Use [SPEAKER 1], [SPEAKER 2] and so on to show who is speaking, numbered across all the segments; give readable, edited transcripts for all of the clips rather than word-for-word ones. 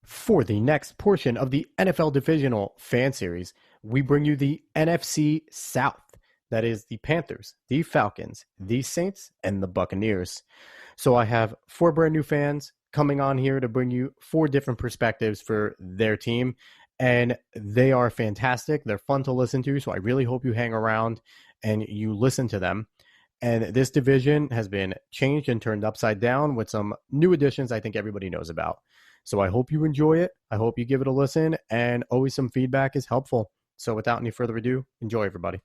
[SPEAKER 1] For the next portion of the NFL Divisional Fan Series, we bring you the NFC South. That is the Panthers, the Falcons, the Saints, and the Buccaneers. So I have four brand new fans coming on here to bring you four different perspectives for their team. And they are fantastic. They're fun to listen to. So I really hope you hang around and you listen to them. And this division has been changed and turned upside down with some new additions I think everybody knows about. So I hope you enjoy it. I hope you give it a listen, and always some feedback is helpful. So without any further ado, enjoy, everybody.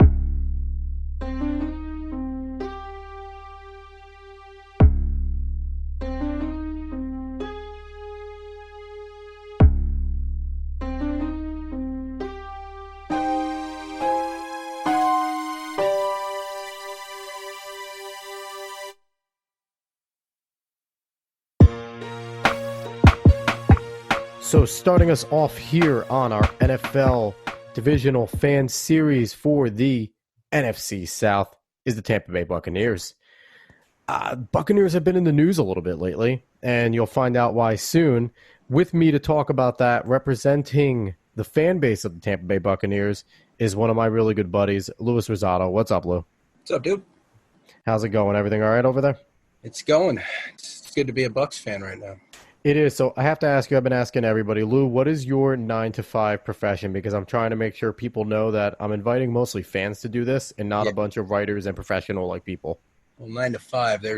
[SPEAKER 1] So starting us off here on our NFL Divisional Fan Series for the NFC South is the Tampa Bay Buccaneers. Buccaneers have been in the news a little bit lately, and you'll find out why soon. With me to talk about that, representing the fan base of the Tampa Bay Buccaneers, is one of my really good buddies, Louis Rosado. What's up, Lou?
[SPEAKER 2] What's up, dude?
[SPEAKER 1] How's it going? Everything all right over there?
[SPEAKER 2] It's going. It's good to be a Bucs fan right now.
[SPEAKER 1] It is. So I have to ask you, I've been asking everybody, Lou, what is your 9-to-5 profession? Because I'm trying to make sure people know that I'm inviting mostly fans to do this and not a bunch of writers and professional like people.
[SPEAKER 2] Well, 9 to 5, I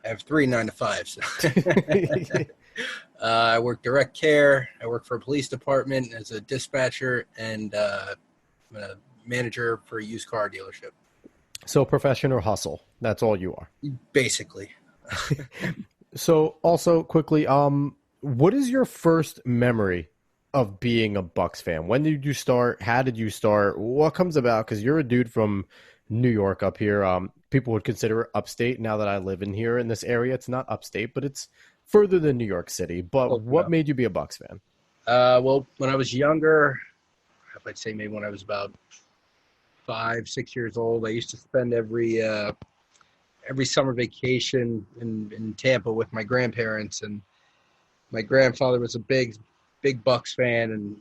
[SPEAKER 2] have 3 9-to-5s. I work direct care. I work for a police department as a dispatcher, and I'm a manager for a used car dealership.
[SPEAKER 1] So profession or hustle, that's all you are.
[SPEAKER 2] Basically.
[SPEAKER 1] So also quickly, what is your first memory of being a Bucs fan? When did you start? How did you start? What comes about? Because you're a dude from New York up here. People would consider it upstate. Now that I live in here in this area, it's not upstate, but it's further than New York City. But what made you be a Bucs fan?
[SPEAKER 2] Well, when I was younger, I'd say maybe when I was about 5, 6 years old, I used to spend every summer vacation in Tampa with my grandparents, and my grandfather was a big Bucs fan, and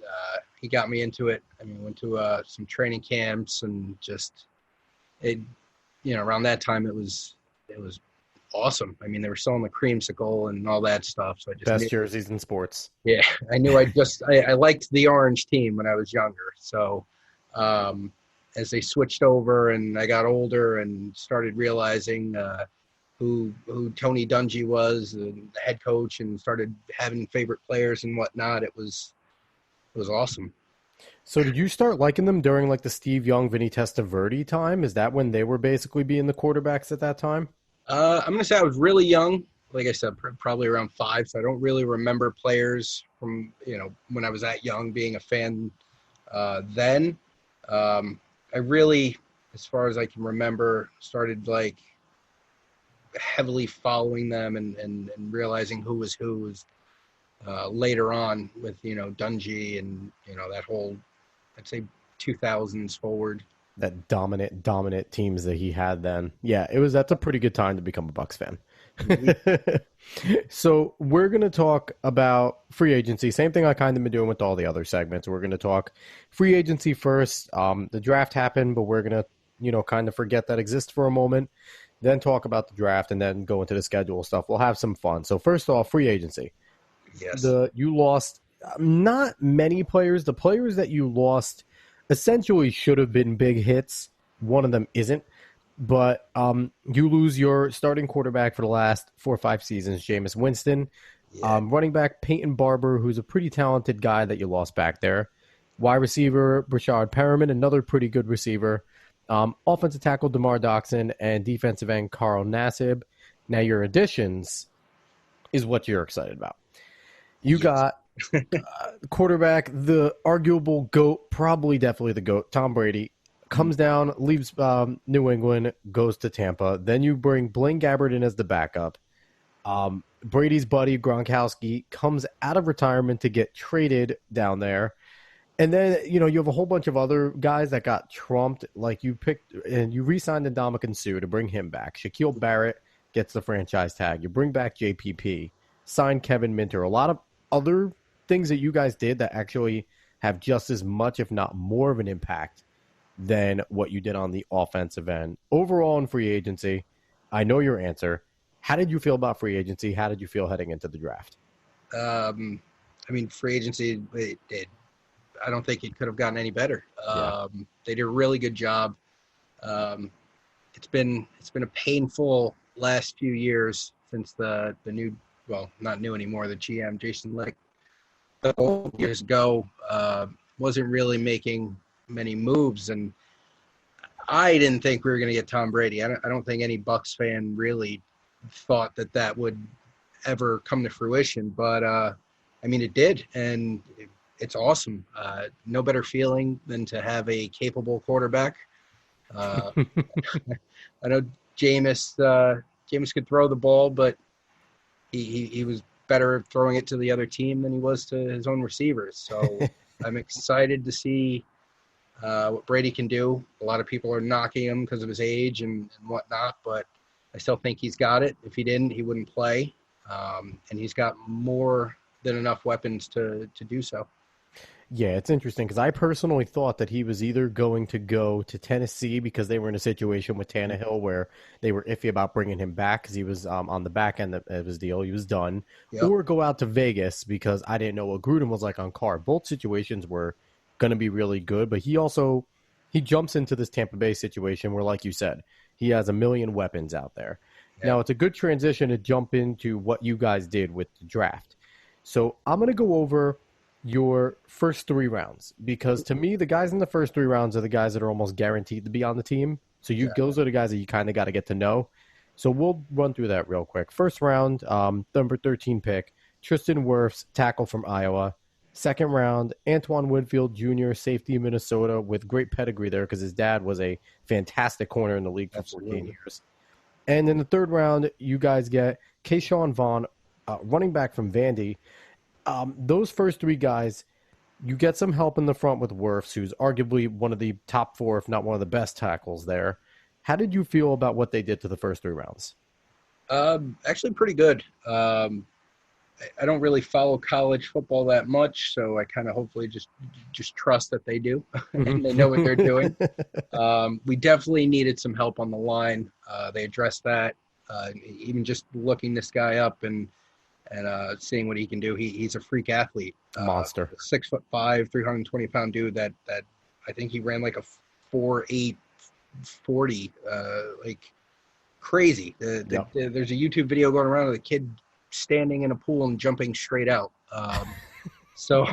[SPEAKER 2] he got me into it. I mean, went to some training camps, and around that time it was awesome. I mean, they were selling the creamsicle and all that stuff. So I just
[SPEAKER 1] best jerseys in sports.
[SPEAKER 2] Yeah, I knew I liked the orange team when I was younger. So as they switched over and I got older and started realizing who Tony Dungy was, the head coach, and started having favorite players and whatnot, it was awesome.
[SPEAKER 1] So did you start liking them during like the Steve Young, Vinny Testaverde time? Is that when they were basically being the quarterbacks at that time?
[SPEAKER 2] I'm going to say I was really young. Like I said, probably around 5. So I don't really remember players from, when I was that young being a fan then. I really, as far as I can remember, started like heavily following them and realizing who was later on with, Dungy and, that whole, I'd say 2000s forward.
[SPEAKER 1] That dominant teams that he had then. Yeah, that's a pretty good time to become a Bucs fan. Mm-hmm. So we're going to talk about free agency. Same thing I kind of been doing with all the other segments. We're going to talk free agency first. The draft happened, but we're going to, kind of forget that exists for a moment. Then talk about the draft and then go into the schedule stuff. We'll have some fun. So first off, free agency.
[SPEAKER 2] Yes.
[SPEAKER 1] You lost not many players. The players that you lost essentially should have been big hits. One of them isn't. But you lose your starting quarterback for the last 4 or 5 seasons, Jameis Winston. Yeah. Running back Peyton Barber, who's a pretty talented guy that you lost back there. Wide receiver Brashard Perriman, another pretty good receiver. Offensive tackle DeMar Doxson, and defensive end Carl Nassib. Now your additions is what you're excited about. You got quarterback, the arguable GOAT, probably definitely the GOAT, Tom Brady. Comes down, leaves New England, goes to Tampa. Then you bring Blaine Gabbert in as the backup. Brady's buddy, Gronkowski, comes out of retirement to get traded down there. And then, you have a whole bunch of other guys that got trumped. Like you picked and you re-signed Ndamukong Suh to bring him back. Shaquille Barrett gets the franchise tag. You bring back JPP, sign Kevin Minter. A lot of other things that you guys did that actually have just as much, if not more, of an impact than what you did on the offensive end. Overall in free agency, I know your answer. How did you feel about free agency? How did you feel heading into the draft?
[SPEAKER 2] I mean, free agency, I don't think it could have gotten any better.
[SPEAKER 1] Yeah.
[SPEAKER 2] They did a really good job. It's been a painful last few years since the new, well, not new anymore, the GM, Jason Lick, a couple years ago, wasn't really making many moves. And I didn't think we were going to get Tom Brady. I don't think any Bucs fan really thought that would ever come to fruition. But, I mean, it did. And it's awesome. No better feeling than to have a capable quarterback. I know Jameis could throw the ball, but he was better at throwing it to the other team than he was to his own receivers. So I'm excited to see what Brady can do. A lot of people are knocking him because of his age and whatnot, but I still think he's got it. If he didn't, he wouldn't play. And he's got more than enough weapons to do so.
[SPEAKER 1] Yeah, it's interesting because I personally thought that he was either going to go to Tennessee because they were in a situation with Tannehill where they were iffy about bringing him back because he was on the back end of his deal. He was done.
[SPEAKER 2] Yep.
[SPEAKER 1] Or go out to Vegas because I didn't know what Gruden was like on Carr. Both situations were going to be really good, but he jumps into this Tampa Bay situation where, like you said, he has a million weapons out there.
[SPEAKER 2] Yep.
[SPEAKER 1] Now, it's a good transition to jump into what you guys did with the draft. So I'm going to go over your first 3 rounds because to me the guys in the first 3 rounds are the guys that are almost guaranteed to be on the team. So those are the guys that you kind of got to get to know. So we'll run through that real quick. First round, number 13 pick, Tristan Wirfs, tackle from Iowa. Second round, Antoine Winfield Jr., safety Minnesota, with great pedigree there because his dad was a fantastic corner in the league for 14 years. And in the third round, you guys get Keyshawn Vaughn, running back from Vandy. Those first 3 guys, you get some help in the front with Wirfs, who's arguably one of the top 4, if not one of the best tackles there. How did you feel about what they did to the first 3 rounds?
[SPEAKER 2] Actually pretty good. I don't really follow college football that much, so I kind of hopefully just trust that they do and they know what they're doing. We definitely needed some help on the line. They addressed that. Even just looking this guy up and seeing what he can do. He's a freak athlete.
[SPEAKER 1] Monster.
[SPEAKER 2] 6'5", 320-pound dude that I think he ran like a 4.8 40, like crazy. There's a YouTube video going around of the kid standing in a pool and jumping straight out. So,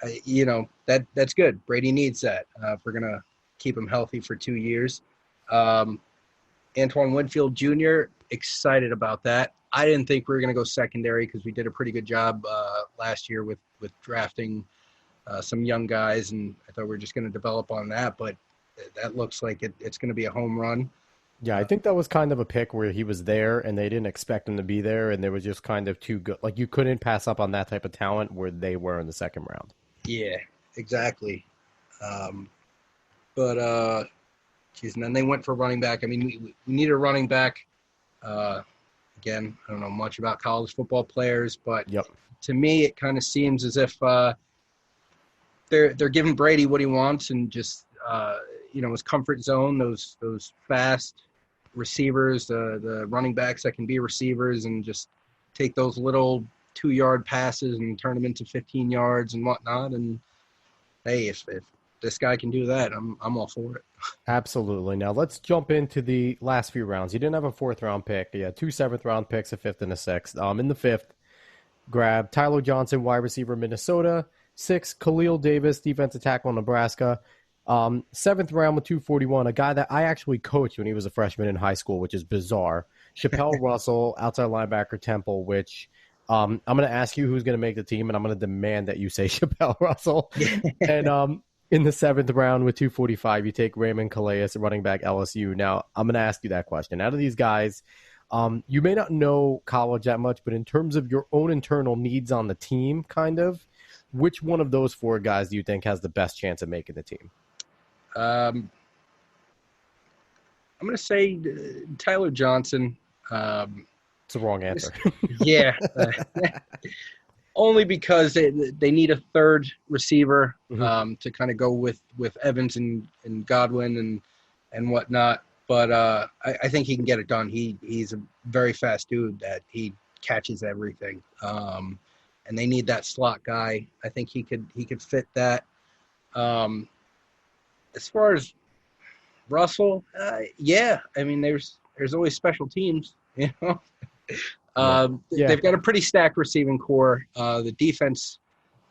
[SPEAKER 2] that's good. Brady needs that if we're going to keep him healthy for 2 years. Antoine Winfield Jr., excited about that. I didn't think we were going to go secondary because we did a pretty good job last year with drafting some young guys, and I thought we were just going to develop on that, but that looks like it's going to be a home run.
[SPEAKER 1] Yeah, I think that was kind of a pick where he was there and they didn't expect him to be there, and they were just kind of too good. Like, you couldn't pass up on that type of talent where they were in the second round.
[SPEAKER 2] Yeah, exactly. And then they went for running back. I mean, we need a running back. Again, I don't know much about college football players, but to me, it kind of seems as if they're giving Brady what he wants and just his comfort zone. Those fast receivers, the running backs that can be receivers, and just take those little 2-yard passes and turn them into 15 yards and whatnot. And hey, if this guy can do that, I'm all for it.
[SPEAKER 1] Absolutely. Now let's jump into the last few rounds. You didn't have a 4th-round pick. You had 2 7th-round picks, a 5th and a 6th. In the 5th, grab Tyler Johnson, wide receiver, Minnesota. 6, Khalil Davis, defensive tackle, Nebraska. 7th round with 241, a guy that I actually coached when he was a freshman in high school, which is bizarre. Chappelle Russell, outside linebacker, Temple, which I'm going to ask you who's going to make the team, and I'm going to demand that you say Chappelle Russell. And in the 7th round with 245, you take Raymond Calais, running back, LSU. Now, I'm going to ask you that question. Out of these guys, you may not know college that much, but in terms of your own internal needs on the team, kind of, which one of those 4 guys do you think has the best chance of making the team?
[SPEAKER 2] I'm going to say Tyler Johnson.
[SPEAKER 1] It's the wrong answer.
[SPEAKER 2] Yeah. only because they need a third receiver
[SPEAKER 1] Mm-hmm.
[SPEAKER 2] to kind of go with Evans and Godwin and whatnot. But I think he can get it done. He's a very fast dude that he catches everything. And they need that slot guy. I think he could fit that. As far as Russell, yeah, I mean there's always special teams, you know.
[SPEAKER 1] Yeah. Yeah.
[SPEAKER 2] They've got a pretty stacked receiving core. The defense,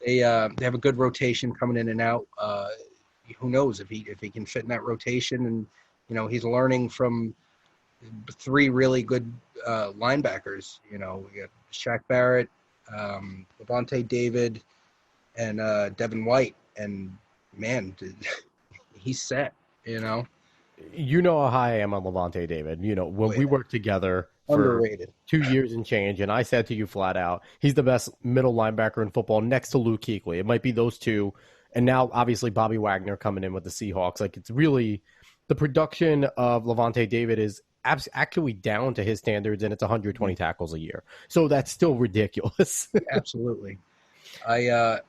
[SPEAKER 2] they have a good rotation coming in and out. Who knows if he can fit in that rotation? And you know, he's learning from three really good linebackers. You know, we got Shaq Barrett, Levante David, and Devin White. And man, he's set. You know,
[SPEAKER 1] You know how high I am on Levante David. You know, when we worked together for
[SPEAKER 2] underrated.
[SPEAKER 1] 2 years and change, and I said to you flat out, he's the best middle linebacker in football next to Luke Kuechly. It might be those two. And now, obviously, Bobby Wagner coming in with the Seahawks. Like, it's really the production of Levante David is actually down to his standards, and it's 120 tackles a year. So that's still ridiculous.
[SPEAKER 2] Absolutely. I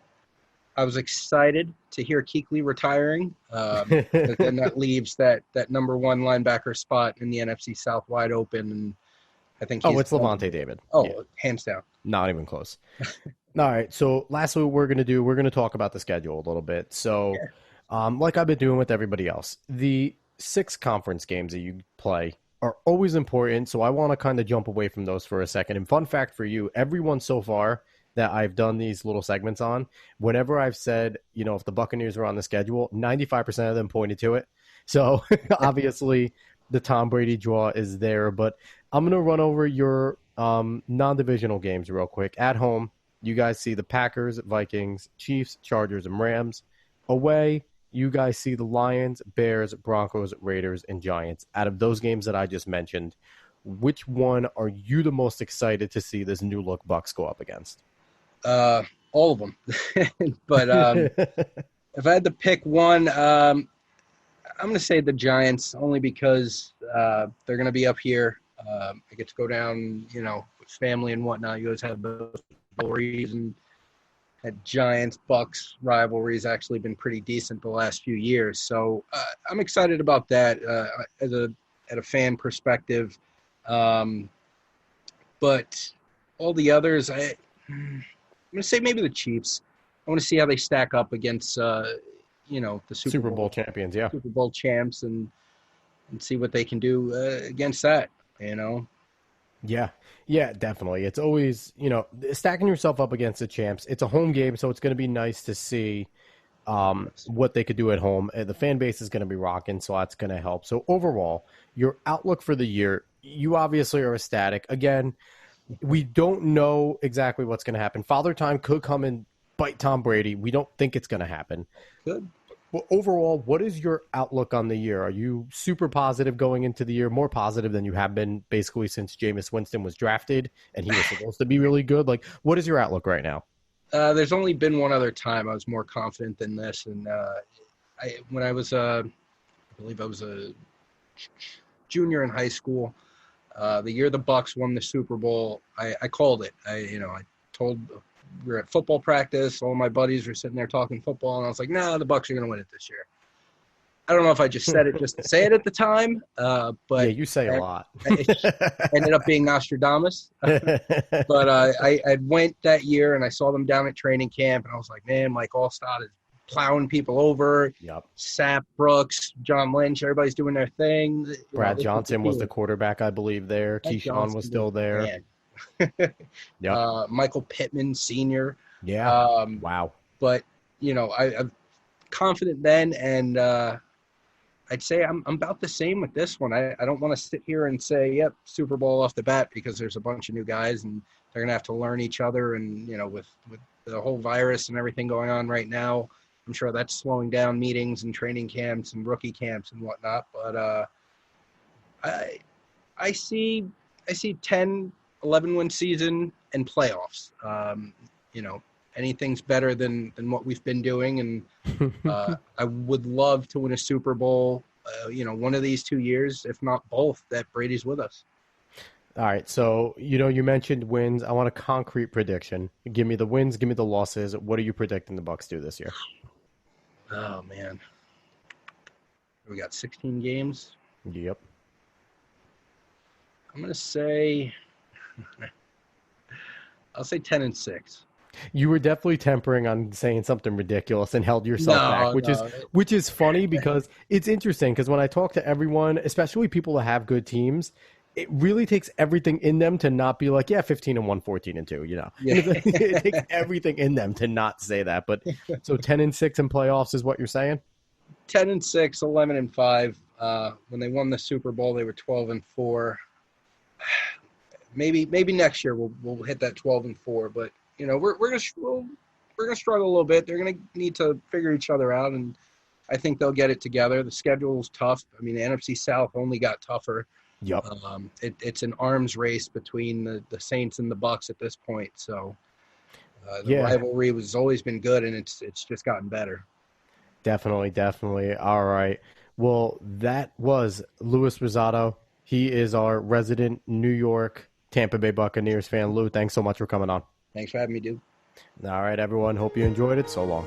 [SPEAKER 2] was excited to hear Kuechly retiring, but then that leaves that number one linebacker spot in the NFC South wide open, and I think
[SPEAKER 1] it's Levante David.
[SPEAKER 2] Oh,
[SPEAKER 1] yeah.
[SPEAKER 2] Hands down.
[SPEAKER 1] Not even close. All right, so lastly, what we're going to talk about the schedule a little bit. So, like I've been doing with everybody else, the 6 conference games that you play are always important, so I want to kind of jump away from those for a second. And fun fact for you, everyone so far that I've done these little segments on, whenever I've said, you know, if the Buccaneers were on the schedule, 95% of them pointed to it. So obviously the Tom Brady draw is there, but I'm going to run over your non-divisional games real quick. At home, you guys see the Packers, Vikings, Chiefs, Chargers, and Rams. Away, you guys see the Lions, Bears, Broncos, Raiders, and Giants. Out of those games that I just mentioned, which one are you the most excited to see this new look Bucs go up against?
[SPEAKER 2] All of them. But if I had to pick one, I'm going to say the Giants, only because they're going to be up here. I get to go down, you know, with family and whatnot. You guys have the rivalries, and that Giants Bucks rivalry has actually been pretty decent the last few years. So I'm excited about that at a fan perspective. But all the others, I'm going to say maybe the Chiefs. I want to see how they stack up against, you know, the
[SPEAKER 1] Super Bowl champions, yeah.
[SPEAKER 2] Super Bowl champs, and see what they can do against that, you know.
[SPEAKER 1] Yeah, definitely. It's always, you know, stacking yourself up against the champs. It's a home game, so it's going to be nice to see what they could do at home. The fan base is going to be rocking, so that's going to help. So overall, your outlook for the year, you obviously are ecstatic. Again, we don't know exactly what's going to happen. Father Time could come and bite Tom Brady. We don't think it's going to happen.
[SPEAKER 2] Good.
[SPEAKER 1] Well, overall, what is your outlook on the year? Are you super positive going into the year, more positive than you have been basically since Jameis Winston was drafted and he was supposed to be really good? Like, what is your outlook right now?
[SPEAKER 2] There's only been one other time I was more confident than this, and when I was, I believe I was a junior in high school. The year the Bucks won the Super Bowl, I called it. I told, we were at football practice. All my buddies were sitting there talking football, and I was like, "Nah, the Bucks are going to win it this year." I don't know if I just said it just to say it at the time, but
[SPEAKER 1] yeah, you say a lot.
[SPEAKER 2] It ended up being Nostradamus. But I went that year, and I saw them down at training camp, and I was like, "Man, Mike Allstott is plowing people over.
[SPEAKER 1] Yep.
[SPEAKER 2] Sapp, Brooks, John Lynch, everybody's doing their thing."
[SPEAKER 1] Brad Johnson was the quarterback, I believe, there. Keyshawn was still there.
[SPEAKER 2] Yep. Michael Pittman Sr.
[SPEAKER 1] Yeah. Wow.
[SPEAKER 2] But, you know, I'm confident then, and I'd say I'm about the same with this one. I don't want to sit here and say, yep, Super Bowl off the bat, because there's a bunch of new guys, and they're going to have to learn each other. And, you know, with the whole virus and everything going on right now, I'm sure that's slowing down meetings and training camps and rookie camps and whatnot. But I see 10, 11-win season and playoffs. You know, anything's better than what we've been doing. And I would love to win a Super Bowl, you know, one of these 2 years, if not both, that Brady's with us.
[SPEAKER 1] All right. So, you mentioned wins. I want a concrete prediction. Give me the wins, give me the losses. What are you predicting the Bucs do this year?
[SPEAKER 2] Oh man, we got 16 games.
[SPEAKER 1] Yep.
[SPEAKER 2] I'm gonna say, I'll say 10-6.
[SPEAKER 1] You were definitely tempering on saying something ridiculous and held yourself back,
[SPEAKER 2] No,
[SPEAKER 1] which is
[SPEAKER 2] no.
[SPEAKER 1] which is funny because it's interesting because when I talk to everyone, especially people that have good teams, it really takes everything in them to not be like, yeah, 15-1, 14-2,
[SPEAKER 2] Yeah.
[SPEAKER 1] It takes everything in them to not say that. But so 10-6 in playoffs is what you're saying?
[SPEAKER 2] 10-6, 11-5. When they won the Super Bowl, they were 12-4. Maybe next year we'll hit that 12-4, but we're gonna struggle a little bit. They're gonna need to figure each other out, and I think they'll get it together. The schedule's tough. I mean, the NFC South only got tougher.
[SPEAKER 1] Yep.
[SPEAKER 2] It's an arms race between the Saints and the Bucs at this point. So the
[SPEAKER 1] Yeah.
[SPEAKER 2] rivalry has always been good, and it's just gotten better.
[SPEAKER 1] Definitely, definitely. All right. Well, that was Louis Rosado. He is our resident New York Tampa Bay Buccaneers fan. Lou, thanks so much for coming on.
[SPEAKER 2] Thanks for having me, dude.
[SPEAKER 1] All right, everyone. Hope you enjoyed it. So long.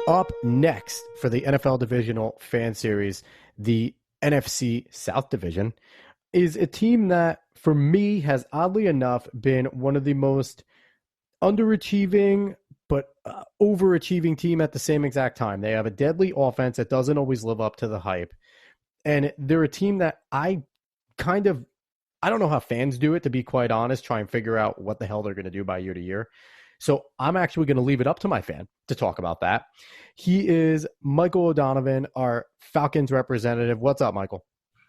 [SPEAKER 1] Up next for the NFL Divisional Fan Series, the NFC South Division is a team that, for me, has oddly enough been one of the most underachieving but overachieving team at the same exact time. They have a deadly offense that doesn't always live up to the hype. And they're a team that I don't know how fans do it, to be quite honest, try and figure out what the hell they're going to do by year to year. So I'm actually going to leave it up to my fan to talk about that. He is Michael O'Donovan, our Falcons representative. What's up, Michael?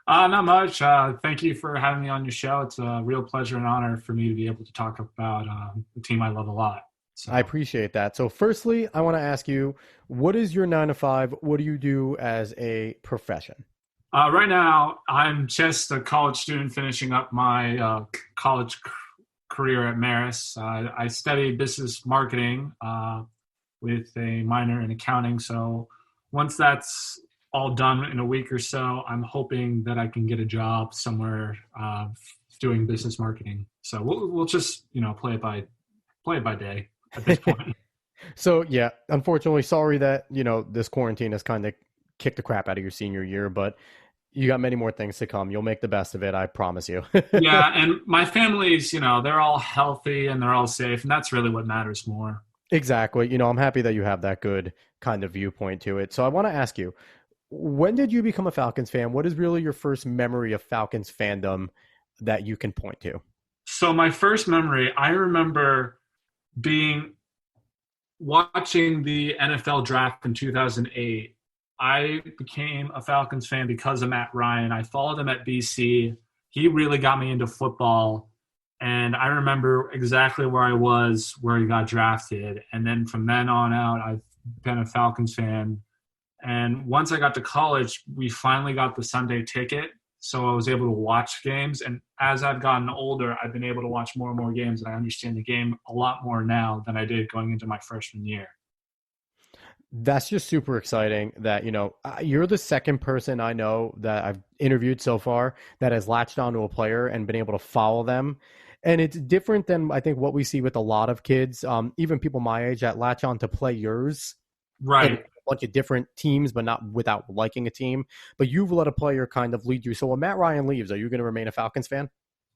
[SPEAKER 3] Not much. Thank you for having me on your show. It's a real pleasure and honor for me to be able to talk about the team I love a lot. So.
[SPEAKER 1] I appreciate that. So firstly, I want to ask you, what is your 9 to 5? What do you do as a profession?
[SPEAKER 3] Right now, I'm just a college student finishing up my college career at Marist. I study business marketing with a minor in accounting. So once that's all done in a week or so, I'm hoping that I can get a job somewhere doing business marketing. So we'll just play it by day at this point.
[SPEAKER 1] So yeah, unfortunately, sorry that this quarantine has kind of kicked the crap out of your senior year, but you got many more things to come. You'll make the best of it, I promise you.
[SPEAKER 3] Yeah, and my family's, they're all healthy and they're all safe, and that's really what matters more.
[SPEAKER 1] Exactly. I'm happy that you have that good kind of viewpoint to it. So I want to ask you, when did you become a Falcons fan? What is really your first memory of Falcons fandom that you can point to?
[SPEAKER 3] So my first memory, I remember watching the NFL draft in 2008. I became a Falcons fan because of Matt Ryan. I followed him at BC. He really got me into football. And I remember exactly where I was, where he got drafted. And then from then on out, I've been a Falcons fan. And once I got to college, we finally got the Sunday ticket. So I was able to watch games. And as I've gotten older, I've been able to watch more and more games. And I understand the game a lot more now than I did going into my freshman year.
[SPEAKER 1] That's just super exciting that, you're the second person I know that I've interviewed so far that has latched onto a player and been able to follow them. And it's different than I think what we see with a lot of kids, even people my age that latch on to players.
[SPEAKER 3] Right.
[SPEAKER 1] A bunch of different teams, but not without liking a team. But you've let a player kind of lead you. So when Matt Ryan leaves, are you going to remain a Falcons fan?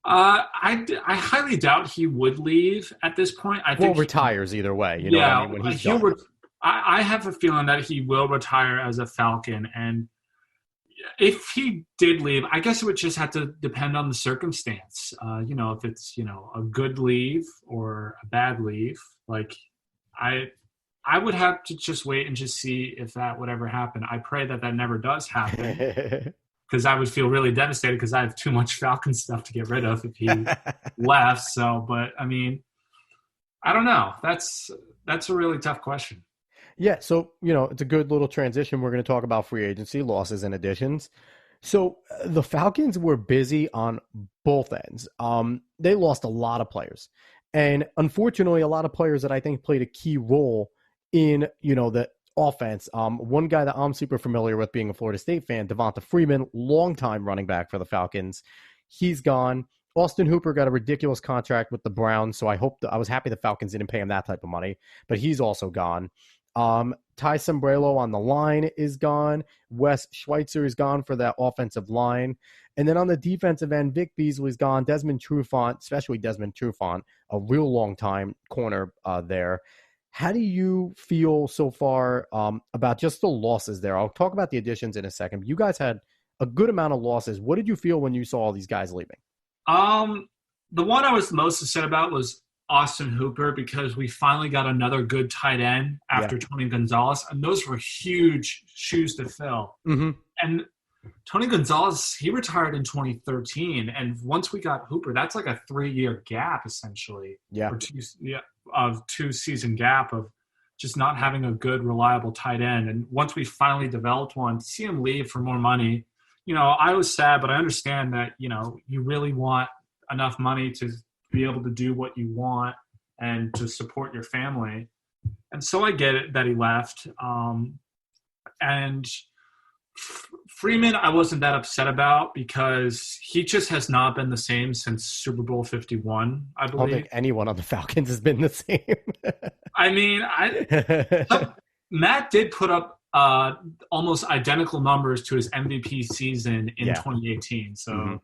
[SPEAKER 3] I highly doubt he would leave at this point. I think
[SPEAKER 1] retires either way.
[SPEAKER 3] You know what I
[SPEAKER 1] mean? When he's done.
[SPEAKER 3] I have a feeling that he will retire as a Falcon. And if he did leave, I guess it would just have to depend on the circumstance. If it's, a good leave or a bad leave, like I would have to just wait and just see if that would ever happen. I pray that never does happen because I would feel really devastated because I have too much Falcon stuff to get rid of if he left. So, but I mean, I don't know. That's a really tough question.
[SPEAKER 1] Yeah, so, it's a good little transition. We're going to talk about free agency, losses, and additions. So the Falcons were busy on both ends. They lost a lot of players. And unfortunately, a lot of players that I think played a key role in, the offense. One guy that I'm super familiar with being a Florida State fan, Devonta Freeman, longtime running back for the Falcons. He's gone. Austin Hooper got a ridiculous contract with the Browns, so I was happy the Falcons didn't pay him that type of money, but he's also gone. Ty Sombrello on the line is gone. Wes Schweitzer is gone for that offensive line. And then on the defensive end, Vic Beasley's gone. Desmond Trufant, especially Desmond Trufant, a real long-time corner there. How do you feel so far about just the losses there? I'll talk about the additions in a second. You guys had a good amount of losses. What did you feel when you saw all these guys leaving?
[SPEAKER 3] The one I was most upset about was Austin Hooper, because we finally got another good tight end after Tony Gonzalez, and those were huge shoes to fill. Mm-hmm. And Tony Gonzalez, he retired in 2013, and once we got Hooper, that's like a 3-year gap essentially, or two-season gap of just not having a good, reliable tight end. And once we finally developed one, to see him leave for more money, I was sad, but I understand that you really want enough money to be able to do what you want and to support your family. And so I get it that he left. And Freeman, I wasn't that upset about, because he just has not been the same since Super Bowl 51, I believe. I don't think
[SPEAKER 1] anyone on the Falcons has been the same.
[SPEAKER 3] I mean, Matt did put up almost identical numbers to his MVP season in 2018. So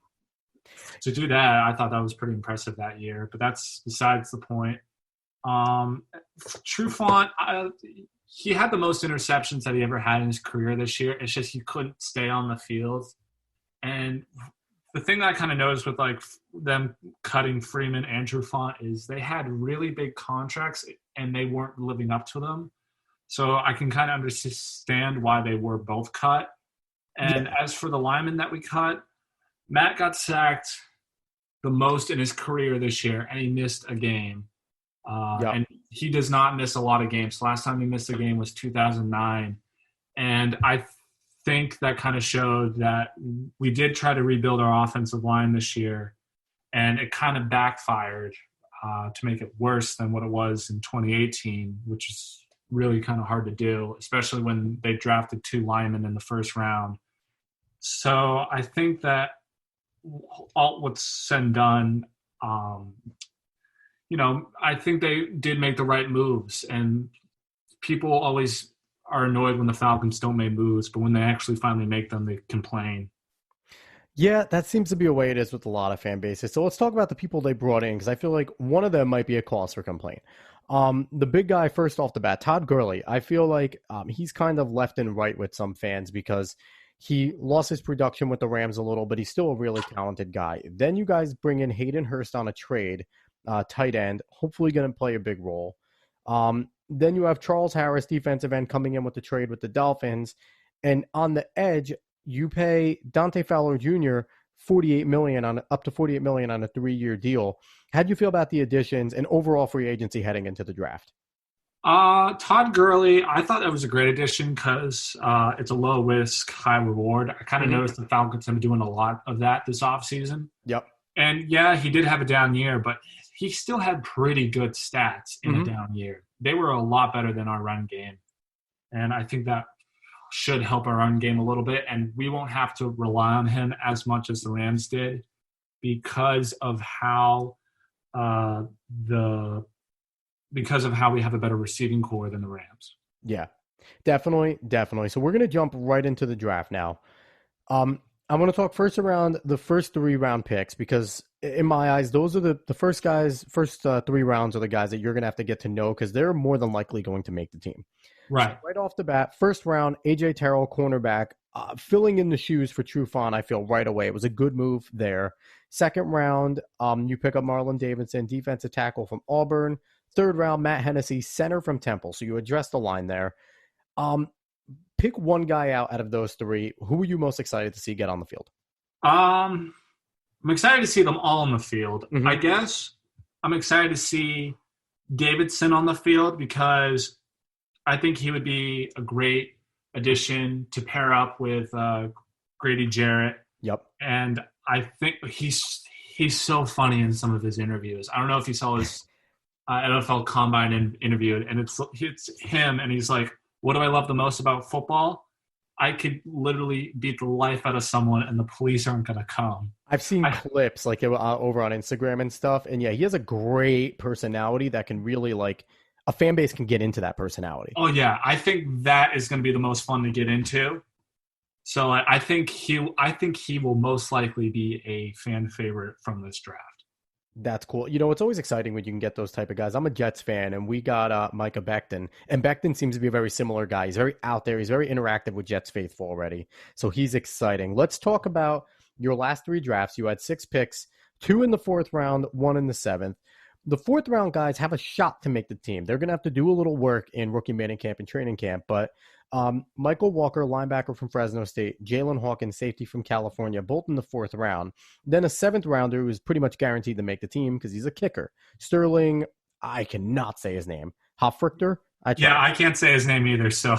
[SPEAKER 3] to do that, I thought that was pretty impressive that year. But that's besides the point. Trufant, he had the most interceptions that he ever had in his career this year. It's just he couldn't stay on the field. And the thing that I kind of noticed with like them cutting Freeman and Trufant is they had really big contracts and they weren't living up to them. So I can kind of understand why they were both cut. And as for the linemen that we cut, Matt got sacked the most in his career this year, and he missed a game. And he does not miss a lot of games. Last time he missed a game was 2009. And I think that kind of showed that we did try to rebuild our offensive line this year, and it kind of backfired to make it worse than what it was in 2018, which is really kind of hard to do, especially when they drafted 2 linemen in the first round. So I think that all what's said and done, I think they did make the right moves, and people always are annoyed when the Falcons don't make moves, but when they actually finally make them, they complain.
[SPEAKER 1] Yeah, that seems to be a way it is with a lot of fan bases. So let's talk about the people they brought in, because I feel like one of them might be a cause for complaint. The big guy, first off the bat, Todd Gurley. I feel like he's kind of left and right with some fans because he lost his production with the Rams a little, but he's still a really talented guy. Then you guys bring in Hayden Hurst on a trade, tight end, hopefully going to play a big role. Then you have Charles Harris, defensive end, coming in with the trade with the Dolphins. And on the edge, you pay Dante Fowler Jr. up to $48 million on a 3-year deal. How do you feel about the additions and overall free agency heading into the draft?
[SPEAKER 3] Todd Gurley, I thought that was a great addition because it's a low risk, high reward. I kind of noticed the Falcons have been doing a lot of that this offseason.
[SPEAKER 1] Yep.
[SPEAKER 3] And yeah, he did have a down year, but he still had pretty good stats in a down year. They were a lot better than our run game. And I think that should help our run game a little bit. And we won't have to rely on him as much as the Rams did because of how we have a better receiving core than the Rams.
[SPEAKER 1] Yeah, definitely. So we're going to jump right into the draft now. I want to talk first around the first 3 round picks, because in my eyes, those are the first guys, first 3 rounds are the guys that you're going to have to get to know because they're more than likely going to make the team.
[SPEAKER 3] Right.
[SPEAKER 1] So right off the bat, first round, AJ Terrell, cornerback, filling in the shoes for Trufant, I feel right away. It was a good move there. Second round, you pick up Marlon Davidson, defensive tackle from Auburn. Third round, Matt Hennessy, center from Temple. So you address the line there. Pick one guy out of those 3. Who are you most excited to see get on the field?
[SPEAKER 3] I'm excited to see them all on the field. I guess I'm excited to see Davidson on the field because I think he would be a great addition to pair up with Grady Jarrett.
[SPEAKER 1] Yep.
[SPEAKER 3] And I think he's so funny in some of his interviews. I don't know if you saw his NFL Combine interview, and it's him, and he's like, what do I love the most about football? I could literally beat the life out of someone and the police aren't going to come.
[SPEAKER 1] I've seen clips like over on Instagram and stuff. And yeah, he has a great personality that can really a fan base can get into that personality.
[SPEAKER 3] Oh yeah. I think that is going to be the most fun to get into. So I think he will most likely be a fan favorite from this draft.
[SPEAKER 1] That's cool. It's always exciting when you can get those type of guys. I'm a Jets fan, and we got Micah Becton. And Becton seems to be a very similar guy. He's very out there. He's very interactive with Jets faithful already. So he's exciting. Let's talk about your last 3 drafts. You had 6 picks, 2 in the 4th round, 1 in the 7th. The 4th round guys have a shot to make the team. They're going to have to do a little work in rookie minicamp camp and training camp. But Michael Walker, linebacker from Fresno State, Jalen Hawkins, safety from California, both in the 4th round. Then a 7th rounder who is pretty much guaranteed to make the team because he's a kicker. Sterling, I cannot say his name. Hofrichter? I
[SPEAKER 3] can't say his name either. So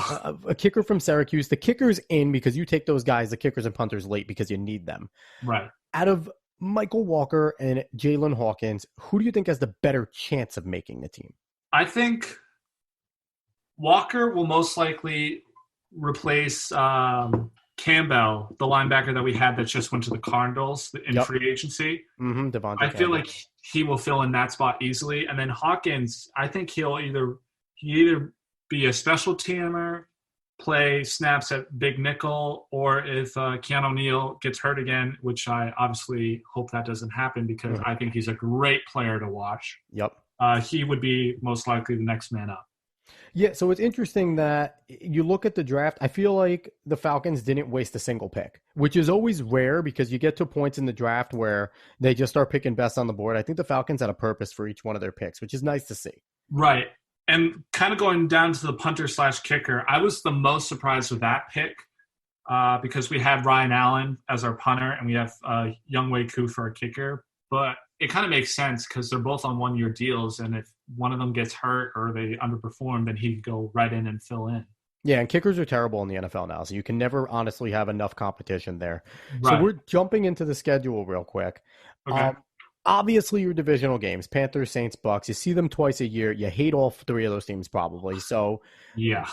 [SPEAKER 1] a kicker from Syracuse. The kicker's in because you take those guys, the kickers and punters, late because you need them.
[SPEAKER 3] Right.
[SPEAKER 1] Out of Michael Walker and Jalen Hawkins, who do you think has the better chance of making the team?
[SPEAKER 3] I think Walker will most likely replace Campbell, the linebacker that we had that just went to the Cardinals in free agency.
[SPEAKER 1] Devontae
[SPEAKER 3] I feel like he will fill in that spot easily. And then Hawkins, I think he'll either be a special teamer, play snaps at big nickel, or if Keanu Neal gets hurt again, which I obviously hope that doesn't happen because I think he's a great player to watch.
[SPEAKER 1] Yep.
[SPEAKER 3] He would be most likely the next man up.
[SPEAKER 1] Yeah, so it's interesting that you look at the draft. I feel like the Falcons didn't waste a single pick, which is always rare because you get to points in the draft where they just start picking best on the board. I think the Falcons had a purpose for each one of their picks, which is nice to see.
[SPEAKER 3] Right. And kind of going down to the punter/kicker, I was the most surprised with that pick because we had Ryan Allen as our punter and we have Younghoe Koo for our kicker. But it kind of makes sense because they're both on one-year deals, and if one of them gets hurt or they underperform, then he could go right in and fill in.
[SPEAKER 1] Yeah, and kickers are terrible in the NFL now, so you can never honestly have enough competition there.
[SPEAKER 3] Right.
[SPEAKER 1] So we're jumping into the schedule real quick.
[SPEAKER 3] Okay.
[SPEAKER 1] Obviously, your divisional games, Panthers, Saints, Bucks, you see them twice a year. You hate all 3 of those teams probably. So
[SPEAKER 3] yeah,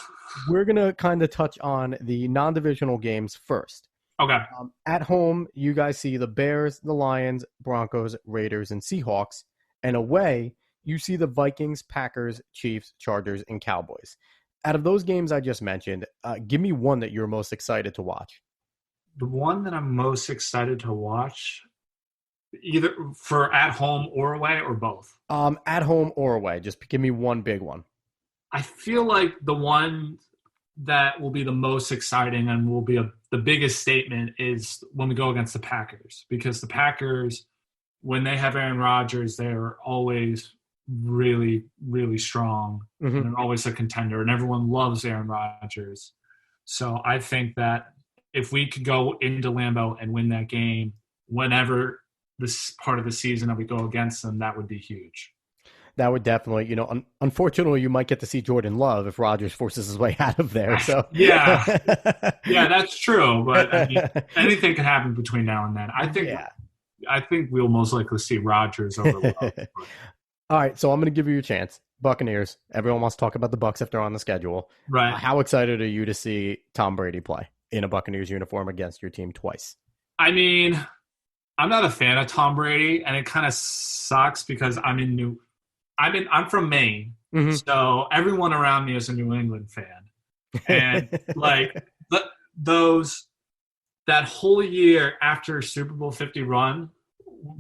[SPEAKER 1] we're going to kind of touch on the non-divisional games first.
[SPEAKER 3] Okay.
[SPEAKER 1] At home, you guys see the Bears, the Lions, Broncos, Raiders, and Seahawks. And away, you see the Vikings, Packers, Chiefs, Chargers, and Cowboys. Out of those games I just mentioned, give me one that you're most excited to watch.
[SPEAKER 3] The one that I'm most excited to watch, either for at home or away or both?
[SPEAKER 1] At home or away. Just give me one big one.
[SPEAKER 3] I feel like the one that will be the most exciting and will be the biggest statement is when we go against the Packers, because the Packers, when they have Aaron Rodgers, they're always really, really strong.
[SPEAKER 1] Mm-hmm.
[SPEAKER 3] And they're always a contender, and everyone loves Aaron Rodgers. So I think that if we could go into Lambeau and win that game, whenever this part of the season that we go against them, that would be huge.
[SPEAKER 1] That would definitely, unfortunately, you might get to see Jordan Love if Rodgers forces his way out of there. So
[SPEAKER 3] yeah, that's true. But I mean, anything can happen between now and then. I think we'll most likely see Rodgers over Love.
[SPEAKER 1] All right, so I'm going to give you a chance. Buccaneers. Everyone wants to talk about the Bucs if they're on the schedule.
[SPEAKER 3] Right.
[SPEAKER 1] How excited are you to see Tom Brady play in a Buccaneers uniform against your team twice?
[SPEAKER 3] I mean, I'm not a fan of Tom Brady, and it kind of sucks because I'm from Maine,
[SPEAKER 1] mm-hmm.
[SPEAKER 3] so everyone around me is a New England fan, and that whole year after Super Bowl 50 run,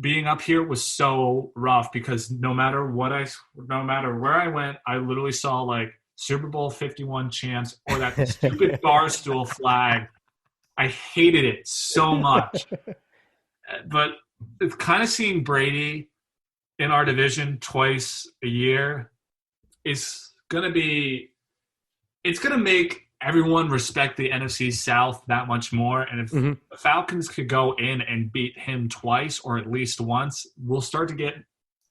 [SPEAKER 3] being up here was so rough because no matter where I went, I literally saw like Super Bowl 51 chants or that stupid barstool flag. I hated it so much, but it's kind of seeing Brady in our division twice a year is going to make everyone respect the NFC South that much more. And if
[SPEAKER 1] mm-hmm.
[SPEAKER 3] the Falcons could go in and beat him twice or at least once, we'll start to get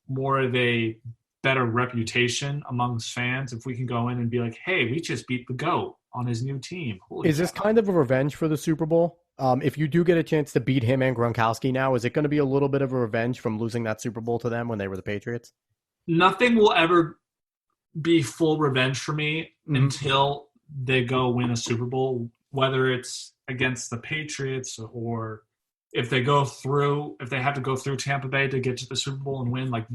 [SPEAKER 3] more of a better reputation amongst fans if we can go in and be like, hey, we just beat the GOAT on his new team.
[SPEAKER 1] Is this kind of a revenge for the Super Bowl? If you do get a chance to beat him and Gronkowski now, is it going to be a little bit of a revenge from losing that Super Bowl to them when they were the Patriots?
[SPEAKER 3] Nothing will ever be full revenge for me
[SPEAKER 1] mm-hmm.
[SPEAKER 3] until they go win a Super Bowl, whether it's against the Patriots or if they have to go through Tampa Bay to get to the Super Bowl and win, like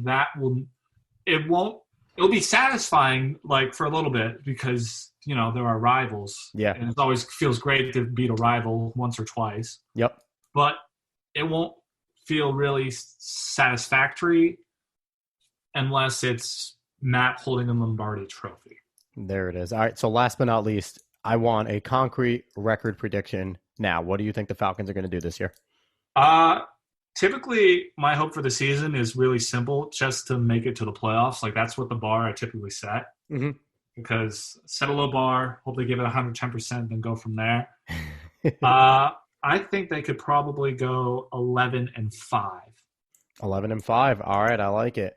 [SPEAKER 3] it'll be satisfying like for a little bit because, there are rivals.
[SPEAKER 1] Yeah.
[SPEAKER 3] And it always feels great to beat a rival once or twice.
[SPEAKER 1] Yep.
[SPEAKER 3] But it won't feel really satisfactory unless it's Matt holding a Lombardi trophy.
[SPEAKER 1] There it is. All right, so last but not least, I want a concrete record prediction now. What do you think the Falcons are going to do this year?
[SPEAKER 3] Typically, my hope for the season is really simple, just to make it to the playoffs. Like, that's what the bar I typically set.
[SPEAKER 1] Mm-hmm.
[SPEAKER 3] Because set a low bar, hope they give it 110%, then go from there. I think they could probably go 11-5.
[SPEAKER 1] 11-5. All right, I like it.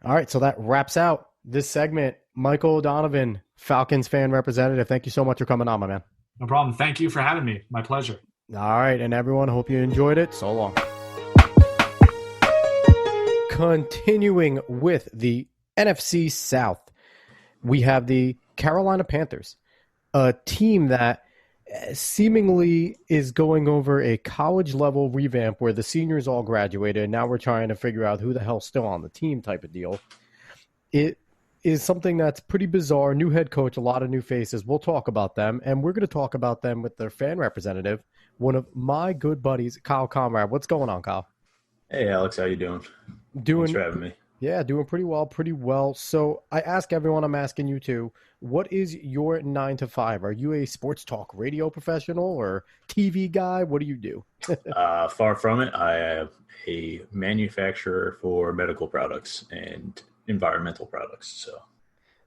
[SPEAKER 1] All right, so that wraps out this segment. Michael O'Donovan, Falcons fan representative, thank you so much for coming on, my man.
[SPEAKER 3] No problem. Thank you for having me. My pleasure.
[SPEAKER 1] All right, and everyone, hope you enjoyed it. So long. Continuing with the NFC South, we have the Carolina Panthers, a team that seemingly is going over a college-level revamp where the seniors all graduated, and now we're trying to figure out who the hell's still on the team type of deal. It is something that's pretty bizarre. New head coach, a lot of new faces. We'll talk about them, and we're going to talk about them with their fan representative, one of my good buddies, Kyle Conrad. What's going on, Kyle?
[SPEAKER 4] Hey, Alex. How you doing? Thanks for having me.
[SPEAKER 1] Yeah, doing pretty well. So I ask everyone, I'm asking you too, what is your 9 to 5? Are you a sports talk radio professional or TV guy? What do you do?
[SPEAKER 4] Far from it. I am a manufacturer for medical products and environmental products.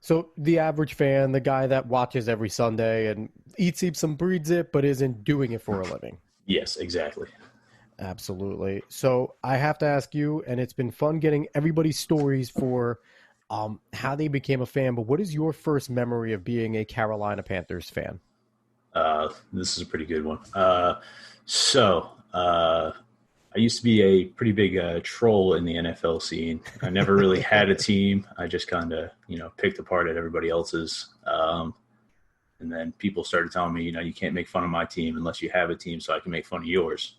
[SPEAKER 1] So the average fan, the guy that watches every Sunday and eats, sleeps, and breathes it, but isn't doing it for a living.
[SPEAKER 4] Yes, exactly.
[SPEAKER 1] Absolutely. So I have to ask you, and it's been fun getting everybody's stories for how they became a fan, but what is your first memory of being a Carolina Panthers fan?
[SPEAKER 4] This is a pretty good one. I used to be a pretty big troll in the NFL scene. I never really had a team. I just kind of, picked apart at everybody else's. And then people started telling me, you can't make fun of my team unless you have a team so I can make fun of yours.